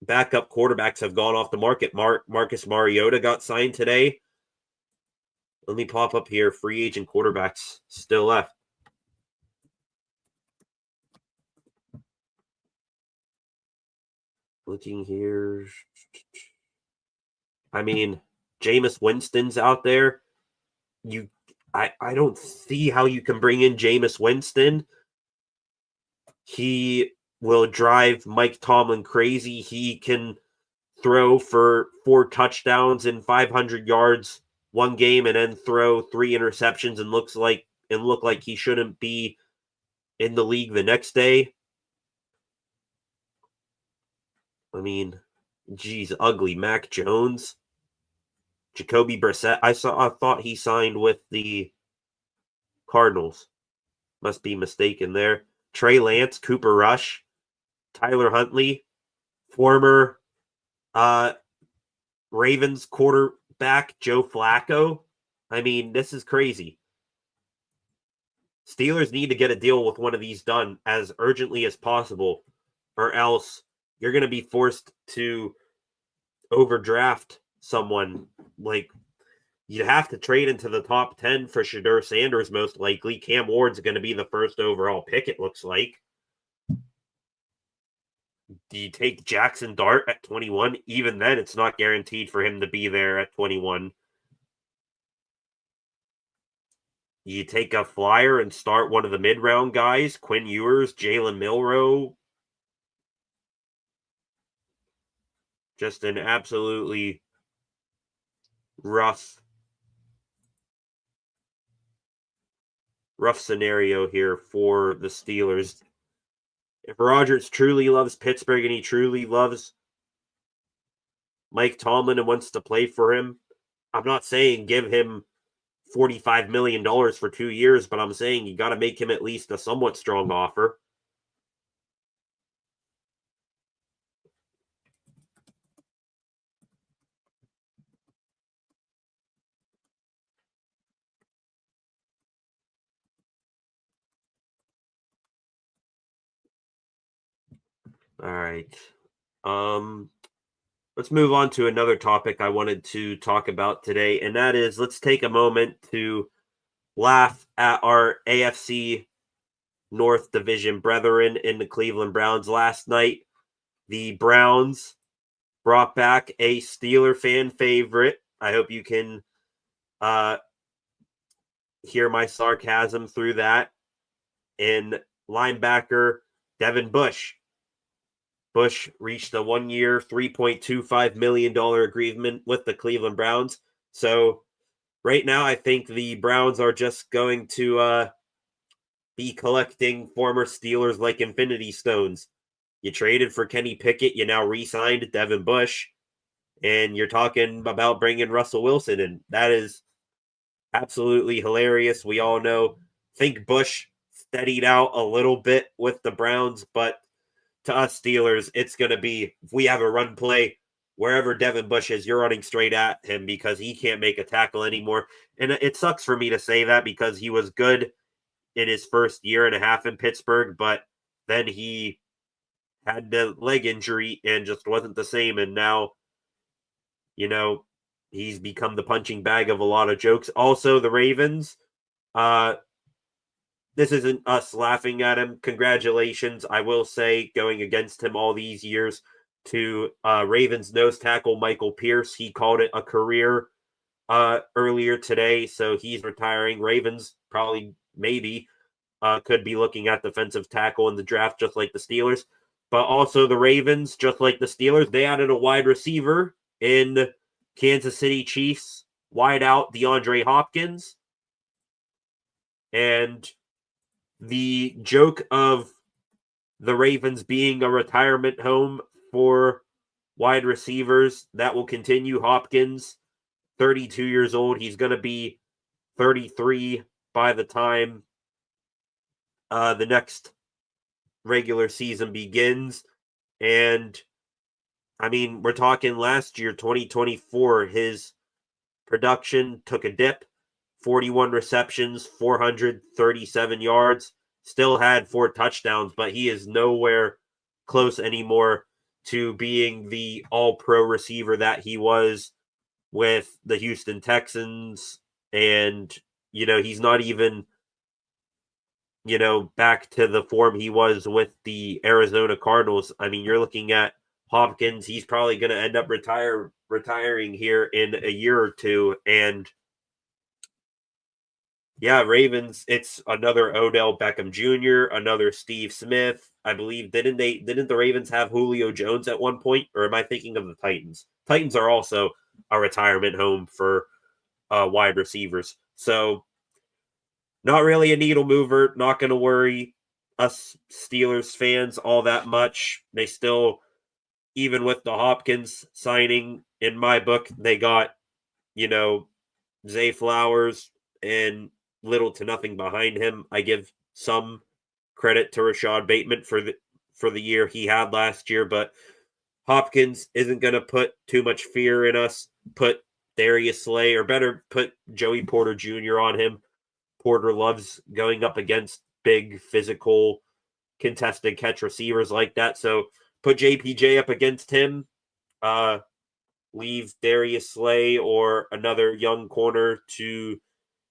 backup quarterbacks have gone off the market. Marcus Mariota got signed today. Let me pop up here. Free agent quarterbacks still left. Looking here. I mean, Jameis Winston's out there. I don't see how you can bring in Jameis Winston. He will drive Mike Tomlin crazy. He can throw for 4 touchdowns and 500 yards one game and then throw 3 interceptions and look like he shouldn't be in the league the next day. I mean, geez, ugly. Mac Jones, Jacoby Brissett. I thought he signed with the Cardinals. Must be mistaken there. Trey Lance, Cooper Rush, Tyler Huntley, former Ravens quarterback Joe Flacco. I mean, this is crazy. Steelers need to get a deal with one of these done as urgently as possible, or else you're going to be forced to overdraft someone. Like, you'd have to trade into the top 10 for Shedeur Sanders, most likely. Cam Ward's going to be the first overall pick, it looks like. Do you take Jackson Dart at 21? Even then, it's not guaranteed for him to be there at 21. You take a flyer and start one of the mid-round guys, Quinn Ewers, Jalen Milroe, Just an absolutely rough scenario here for the Steelers. If Rodgers truly loves Pittsburgh and he truly loves Mike Tomlin and wants to play for him, I'm not saying give him $45 million for 2 years, but I'm saying you got to make him at least a somewhat strong offer. All right. Let's move on to another topic I wanted to talk about today, and that is let's take a moment to laugh at our AFC North Division brethren in the Cleveland Browns last night. The Browns brought back a Steeler fan favorite. I hope you can hear my sarcasm through that. In linebacker Devin Bush. Bush reached a 1-year, $3.25 million agreement with the Cleveland Browns. So right now, I think the Browns are just going to be collecting former Steelers like Infinity Stones. You traded for Kenny Pickett. You now re-signed Devin Bush. And you're talking about bringing Russell Wilson. And that is absolutely hilarious. We all know. Think Bush steadied out a little bit with the Browns, but to us Steelers, it's going to be, if we have a run play, wherever Devin Bush is, you're running straight at him because he can't make a tackle anymore. And it sucks for me to say that because he was good in his first year and a half in Pittsburgh, but then he had the leg injury and just wasn't the same. And now, he's become the punching bag of a lot of jokes. Also, the Ravens, this isn't us laughing at him. Congratulations, I will say, going against him all these years to Ravens nose tackle Michael Pierce. He called it a career earlier today, so he's retiring. Ravens probably, maybe, could be looking at defensive tackle in the draft just like the Steelers. But also the Ravens, just like the Steelers, they added a wide receiver in Kansas City Chiefs wideout DeAndre Hopkins. And the joke of the Ravens being a retirement home for wide receivers, that will continue. Hopkins, 32 years old. He's going to be 33 by the time the next regular season begins. And, I mean, we're talking last year, 2024, his production took a dip. 41 receptions, 437 yards, still had 4 touchdowns, but he is nowhere close anymore to being the all-pro receiver that he was with the Houston Texans. And, he's not even, back to the form he was with the Arizona Cardinals. I mean, you're looking at Hopkins. He's probably going to end up retiring here in a year or two. And yeah, Ravens, it's another Odell Beckham Jr., another Steve Smith. I believe, didn't the Ravens have Julio Jones at one point? Or am I thinking of the Titans? Titans are also a retirement home for wide receivers. So not really a needle mover, not going to worry us Steelers fans all that much. They still, even with the Hopkins signing, in my book, they got, Zay Flowers and little to nothing behind him. I give some credit to Rashad Bateman for the year he had last year, but Hopkins isn't going to put too much fear in us. Put Darius Slay, or better, put Joey Porter Jr. on him. Porter loves going up against big, physical, contested catch receivers like that. So put JPJ up against him. Leave Darius Slay or another young corner to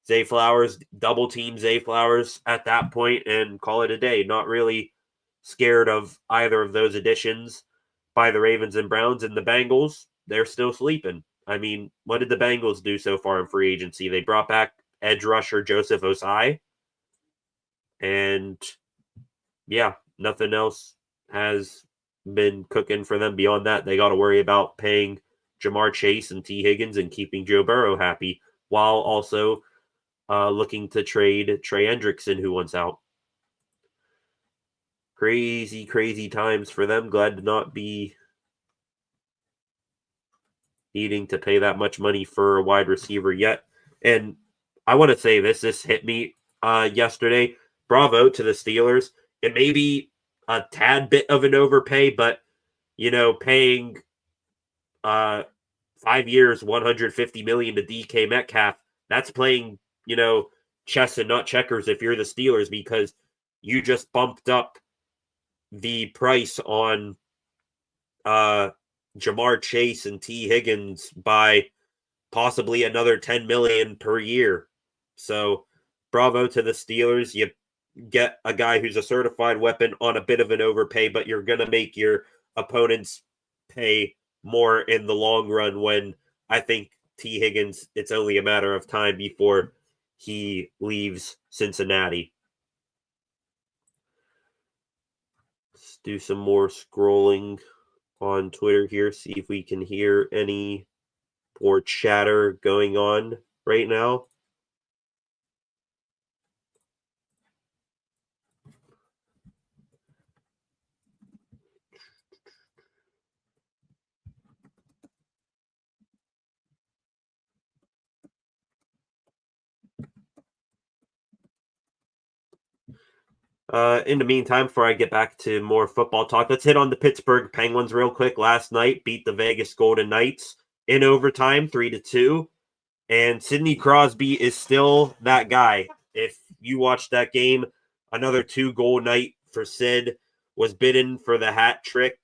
Zay Flowers, double team Zay Flowers at that point and call it a day. Not really scared of either of those additions by the Ravens and Browns. And the Bengals, they're still sleeping. I mean, what did the Bengals do so far in free agency? They brought back edge rusher Joseph Osai. And yeah, nothing else has been cooking for them. Beyond that, they got to worry about paying Jamar Chase and T. Higgins and keeping Joe Burrow happy, while also looking to trade Trey Hendrickson, who wants out. Crazy, crazy times for them. Glad to not be needing to pay that much money for a wide receiver yet. And I want to say this hit me yesterday. Bravo to the Steelers. It may be a tad bit of an overpay, but, paying 5 years, $150 million to DK Metcalf, that's playing, chess and not checkers if you're the Steelers, because you just bumped up the price on Jamar Chase and T. Higgins by possibly another $10 million per year. So bravo to the Steelers. You get a guy who's a certified weapon on a bit of an overpay, but you're going to make your opponents pay more in the long run, when I think T. Higgins, it's only a matter of time before he leaves Cincinnati. Let's do some more scrolling on Twitter here, see if we can hear any more chatter going on right now. In the meantime, before I get back to more football talk, let's hit on the Pittsburgh Penguins real quick. Last night, beat the Vegas Golden Knights in overtime, 3-2. And Sidney Crosby is still that guy. If you watched that game, another 2-goal night for Sid. Was bidden for the hat trick.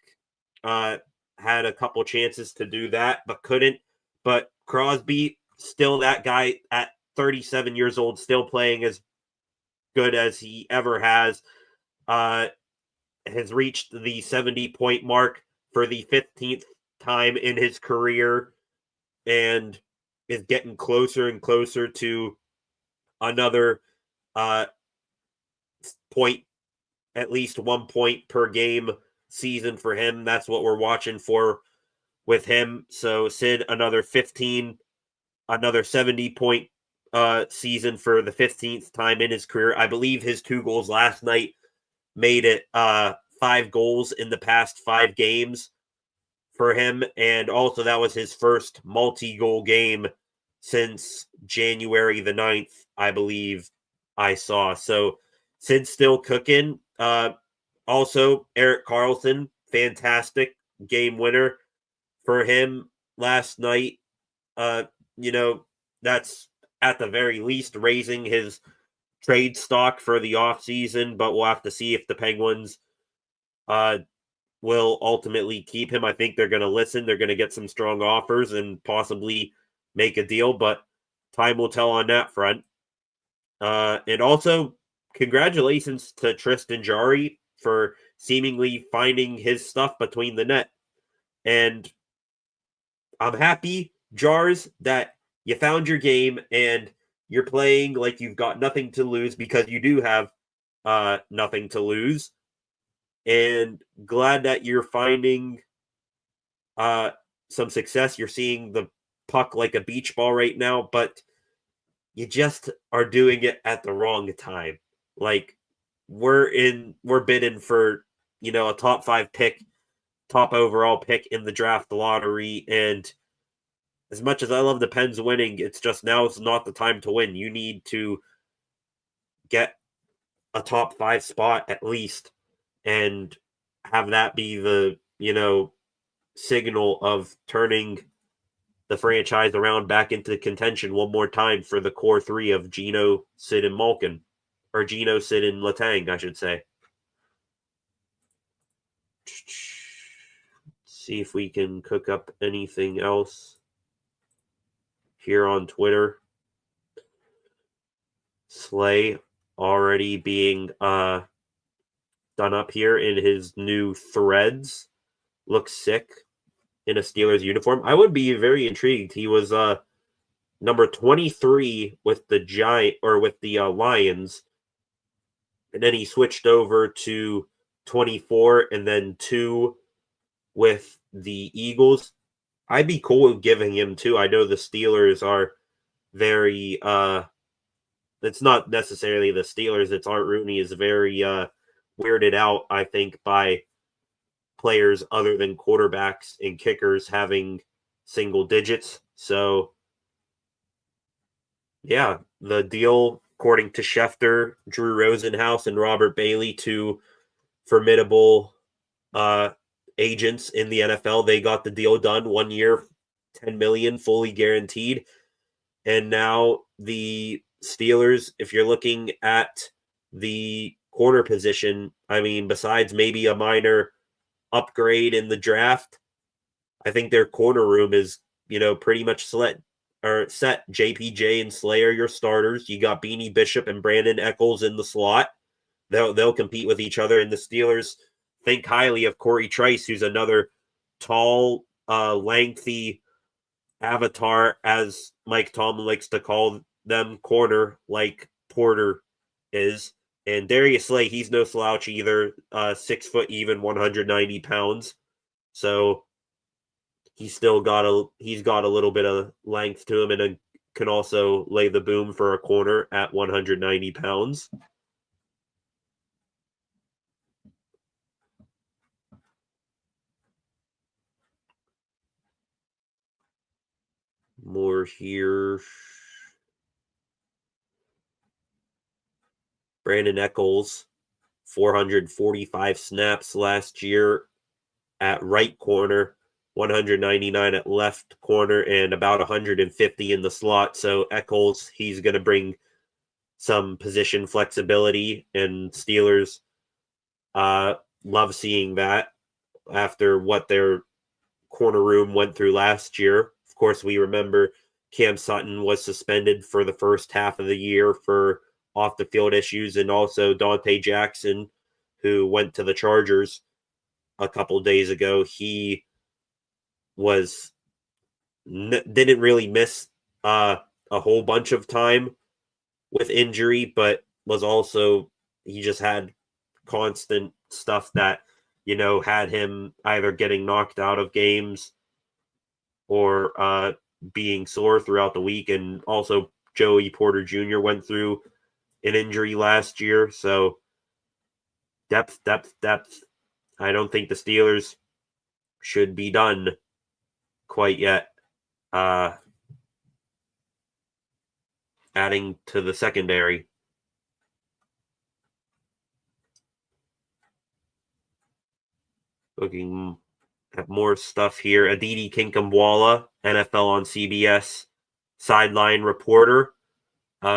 Had a couple chances to do that, but couldn't. But Crosby, still that guy at 37 years old, still playing as good as he ever has. Has reached the 70-point mark for the 15th time in his career, and is getting closer and closer to another point, at least 1 point per game season for him. That's what we're watching for with him. So Sid, another 70-point season for the 15th time in his career. I believe his 2 goals last night made it 5 goals in the past 5 games for him. And also that was his first multi-goal game since January the 9th, I believe I saw. So Sid's still cooking. Also, Erik Karlsson, fantastic game winner for him last night. That's at the very least raising his trade stock for the offseason, but we'll have to see if the Penguins will ultimately keep him. I think they're going to listen. They're going to get some strong offers and possibly make a deal, but time will tell on that front. And also, congratulations to Tristan Jarry for seemingly finding his stuff between the net. And I'm happy, Jars, that you found your game and you're playing like you've got nothing to lose, because you do have nothing to lose. And glad that you're finding some success. You're seeing the puck like a beach ball right now, but you just are doing it at the wrong time. Like, we're bidding for, a top 5 pick, top overall pick in the draft lottery. And as much as I love the Pens winning, it's just now is not the time to win. You need to get a top 5 spot at least, and have that be the, signal of turning the franchise around back into contention one more time for the core 3 of Gino, Sid, and Malkin. Or Gino, Sid, and Letang, I should say. See if we can cook up anything else here on Twitter. Slay already being done up here in his new threads. Looks sick in a Steelers uniform. I would be very intrigued. He was number 23 with the Lions, and then he switched over to 24 and then 2 with the Eagles, I'd be cool with giving him too. I know the Steelers are very it's not necessarily the Steelers, it's Art Rooney is very weirded out, I think, by players other than quarterbacks and kickers having single digits. So yeah, the deal, according to Schefter, Drew Rosenhaus, and Robert Bailey, two formidable agents in the NFL, they got the deal done. 1 year, $10 million, fully guaranteed. And now the Steelers, if you're looking at the corner position, I mean, besides maybe a minor upgrade in the draft, I think their corner room is, pretty much set. JPJ and Slayer, your starters. You got Beanie Bishop and Brandon Eccles in the slot. They'll compete with each other. And the Steelers think highly of Corey Trice, who's another tall, lengthy avatar, as Mike Tomlin likes to call them, corner, like Porter is. And Darius Slay, he's no slouch either. 6 foot even, 190 pounds. So he's got a little bit of length to him, and can also lay the boom for a corner at 190 pounds. More here. Brandon Eccles, 445 snaps last year at right corner, 199 at left corner, and about 150 in the slot. So Eccles, he's going to bring some position flexibility, and Steelers love seeing that after what their corner room went through last year. Of course, we remember Cam Sutton was suspended for the first half of the year for off the field issues, and also Dante Jackson, who went to the Chargers a couple days ago. He didn't really miss a whole bunch of time with injury, but he just had constant stuff that had him either getting knocked out of games or being sore throughout the week. And also Joey Porter Jr. went through an injury last year. So depth. I don't think the Steelers should be done quite yet. Adding to the secondary. Looking at more stuff here. Aditi Kinkamwala, NFL on CBS sideline reporter.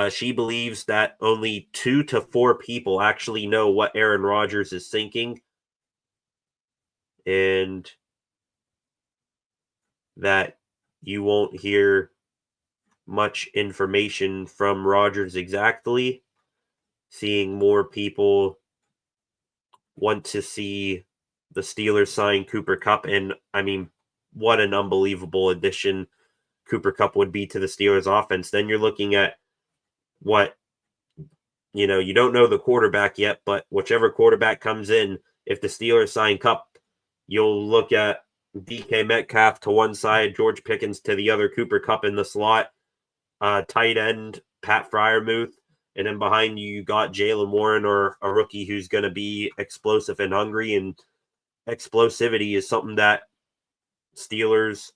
She believes that only 2 to 4 people actually know what Aaron Rodgers is thinking, and that you won't hear much information from Rodgers exactly. Seeing more people want to see the Steelers sign Cooper Kupp, and I mean, what an unbelievable addition Cooper Kupp would be to the Steelers offense. Then you're looking at you don't know the quarterback yet, but whichever quarterback comes in, if the Steelers sign Kupp, you'll look at DK Metcalf to one side, George Pickens to the other, Cooper Kupp in the slot, tight end Pat Freiermuth, and then behind you got Jaylen Warren, or a rookie who's going to be explosive and hungry. And explosivity is something that Steelers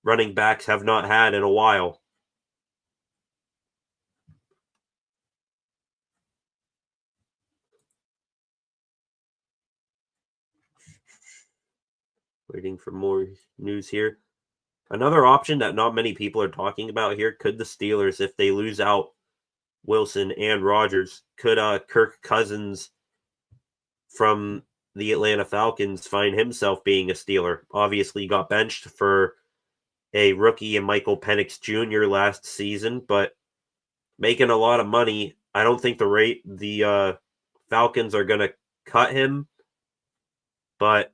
running backs have not had in a while. Waiting for more news here. Another option that not many people are talking about here, could the Steelers, if they lose out Wilson and Rodgers, could Kirk Cousins from the Atlanta Falcons find himself being a Steeler? Obviously, he got benched for a rookie in Michael Penix Jr. last season, but making a lot of money. I don't think the Falcons are going to cut him, but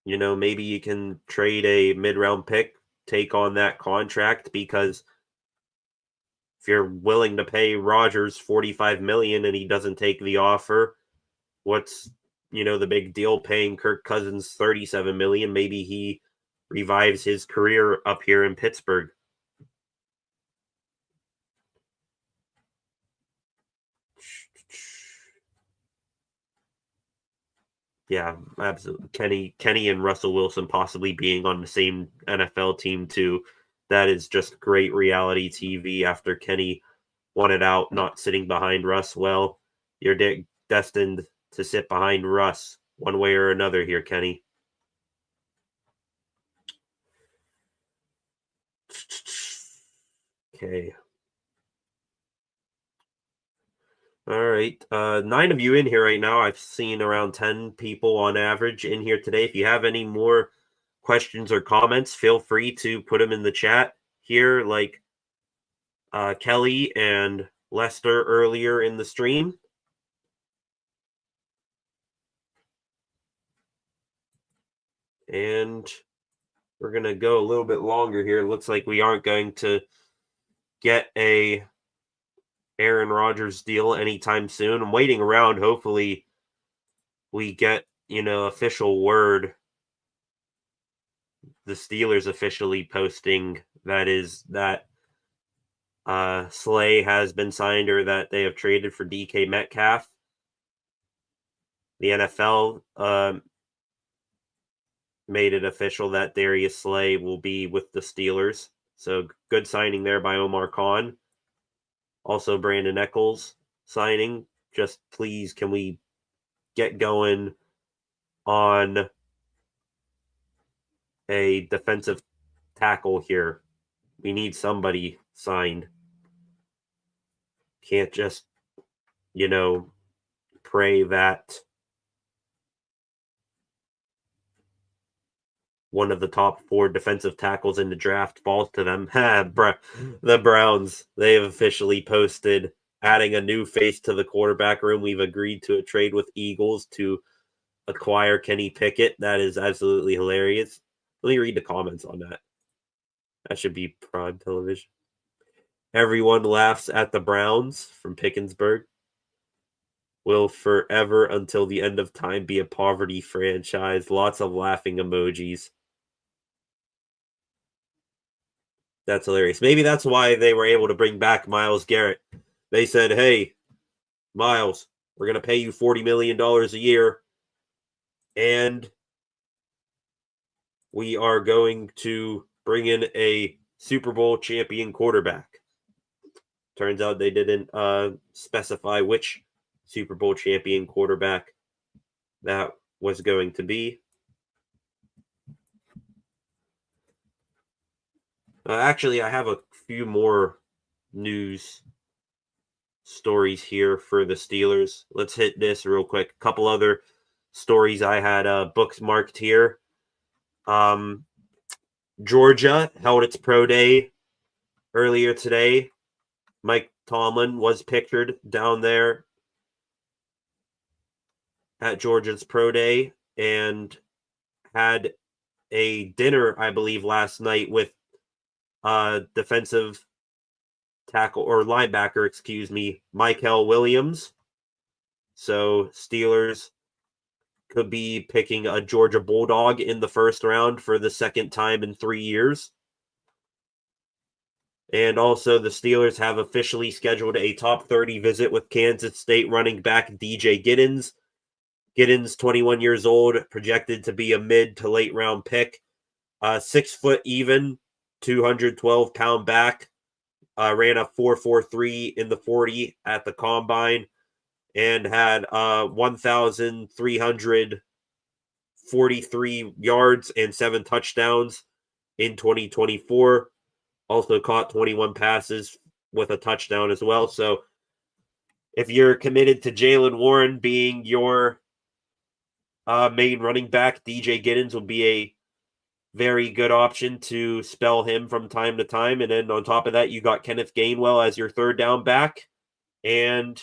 maybe you can trade a mid-round pick, take on that contract, because if you're willing to pay Rodgers $45 million and he doesn't take the offer, what's the big deal paying Kirk Cousins $37 million. Maybe he revives his career up here in Pittsburgh. Yeah, absolutely. Kenny and Russell Wilson possibly being on the same NFL team too. That is just great reality TV after Kenny won it out, not sitting behind Russ. Well, you're destined to sit behind Russ one way or another here, Kenny. Okay. All right. 9 of you in here right now. I've seen around 10 people on average in here today. If you have any more questions or comments, feel free to put them in the chat here, like Kelly and Lester earlier in the stream. And we're going to go a little bit longer here. It looks like we aren't going to get a Aaron Rodgers deal anytime soon. I'm waiting around. Hopefully we get, official word. The Steelers officially posting that Slay has been signed or that they have traded for DK Metcalf. The NFL made it official that Darius Slay will be with the Steelers. So good signing there by Omar Khan. Also Brandon Eccles signing. Just please, can we get going on a defensive tackle here? We need somebody signed. Can't just, pray that one of the top 4 defensive tackles in the draft falls to them. The Browns, they have officially posted adding a new face to the quarterback room. We've agreed to a trade with Eagles to acquire Kenny Pickett. That is absolutely hilarious. Let me read the comments on that. That should be prime television. Everyone laughs at the Browns from Pickensburg. Will forever until the end of time be a poverty franchise. Lots of laughing emojis. That's hilarious. Maybe that's why they were able to bring back Myles Garrett. They said, hey, Myles, we're going to pay you $40 million a year, and we are going to bring in a Super Bowl champion quarterback. Turns out they didn't specify which Super Bowl champion quarterback that was going to be. Actually, I have a few more news stories here for the Steelers. Let's hit this real quick. A couple other stories I had books marked here. Georgia held its pro day earlier today. Mike Tomlin was pictured down there at Georgia's pro day and had a dinner, I believe, last night with defensive tackle or linebacker, Michael Williams. So Steelers could be picking a Georgia Bulldog in the first round for the second time in 3 years. And also the Steelers have officially scheduled a top 30 visit with Kansas State running back DJ Giddens. Giddens, 21 years old, projected to be a mid to late round pick. 6 foot even, 212-pound back. Ran a 4.43 in the 40 at the combine and had 1,343 yards and 7 touchdowns in 2024. Also caught 21 passes with a touchdown as well. So if you're committed to Jaylen Warren being your main running back, DJ Giddens will be a very good option to spell him from time to time. And then on top of that, you got Kenneth Gainwell as your third down back and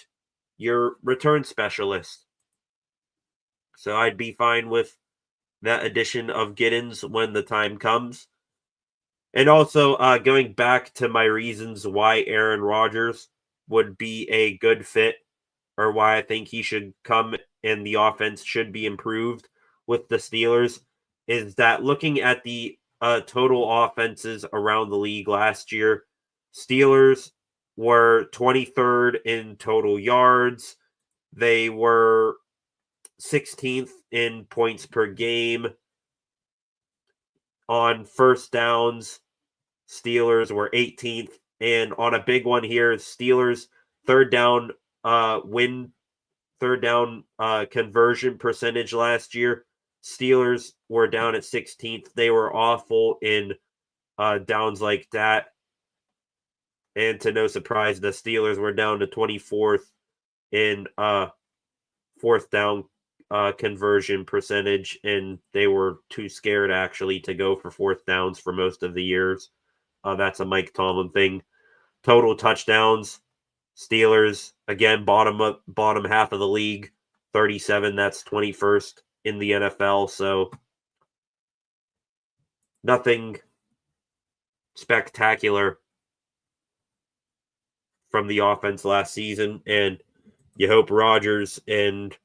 your return specialist. So I'd be fine with that addition of Giddens when the time comes. And also going back to my reasons why Aaron Rodgers would be a good fit or why I think he should come and the offense should be improved with the Steelers is that looking at the total offenses around the league last year, Steelers were 23rd in total yards. They were 16th in points per game. On first downs, Steelers were 18th. And on a big one here, Steelers third down conversion percentage last year. Steelers were down at 16th. They were awful in downs like that. And to no surprise, the Steelers were down to 24th in fourth down conversion percentage, and they were too scared actually to go for fourth downs for most of the years. That's a Mike Tomlin thing. Total touchdowns, Steelers again bottom half of the league, 37. That's 21st in the NFL. So nothing spectacular from the offense last season, and you hope Rodgers and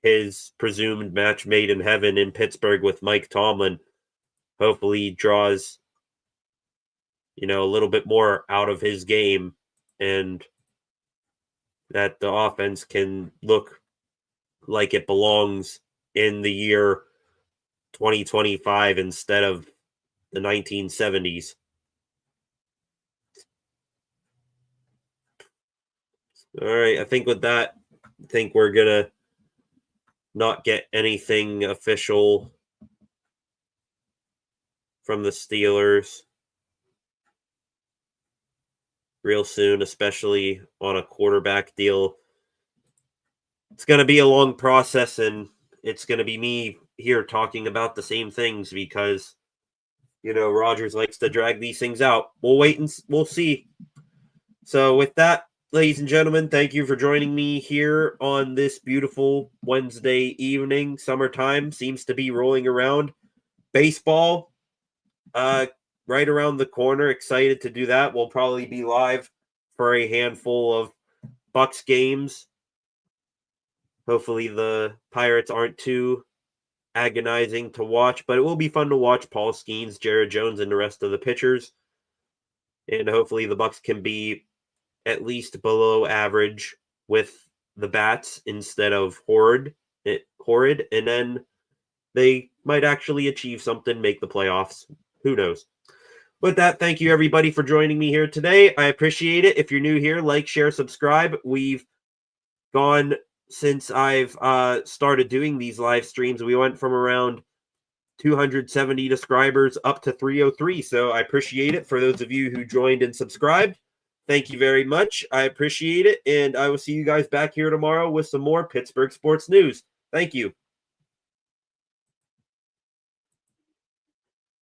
his presumed match made in heaven in Pittsburgh with Mike Tomlin hopefully draws, a little bit more out of his game, and that the offense can look like it belongs in the year 2025 instead of the 1970s. All right, I think with that, we're going to not get anything official from the Steelers real soon, especially on a quarterback deal. It's going to be a long process, and it's going to be me here talking about the same things because, Rodgers likes to drag these things out. We'll wait and we'll see. So with that, ladies and gentlemen, thank you for joining me here on this beautiful Wednesday evening. Summertime seems to be rolling around. Baseball, right around the corner. Excited to do that. We'll probably be live for a handful of Bucks games. Hopefully the Pirates aren't too agonizing to watch, but it will be fun to watch Paul Skeens, Jared Jones, and the rest of the pitchers. And hopefully the Bucks can be at least below average with the bats instead of horrid, and then they might actually achieve something, make the playoffs. Who knows? With that, thank you everybody for joining me here today. I appreciate it. If you're new here, like, share, subscribe. We've gone since I've started doing these live streams. We went from around 270 subscribers up to 303. So I appreciate it for those of you who joined and subscribed. Thank you very much. I appreciate it. And I will see you guys back here tomorrow with some more Pittsburgh sports news. Thank you.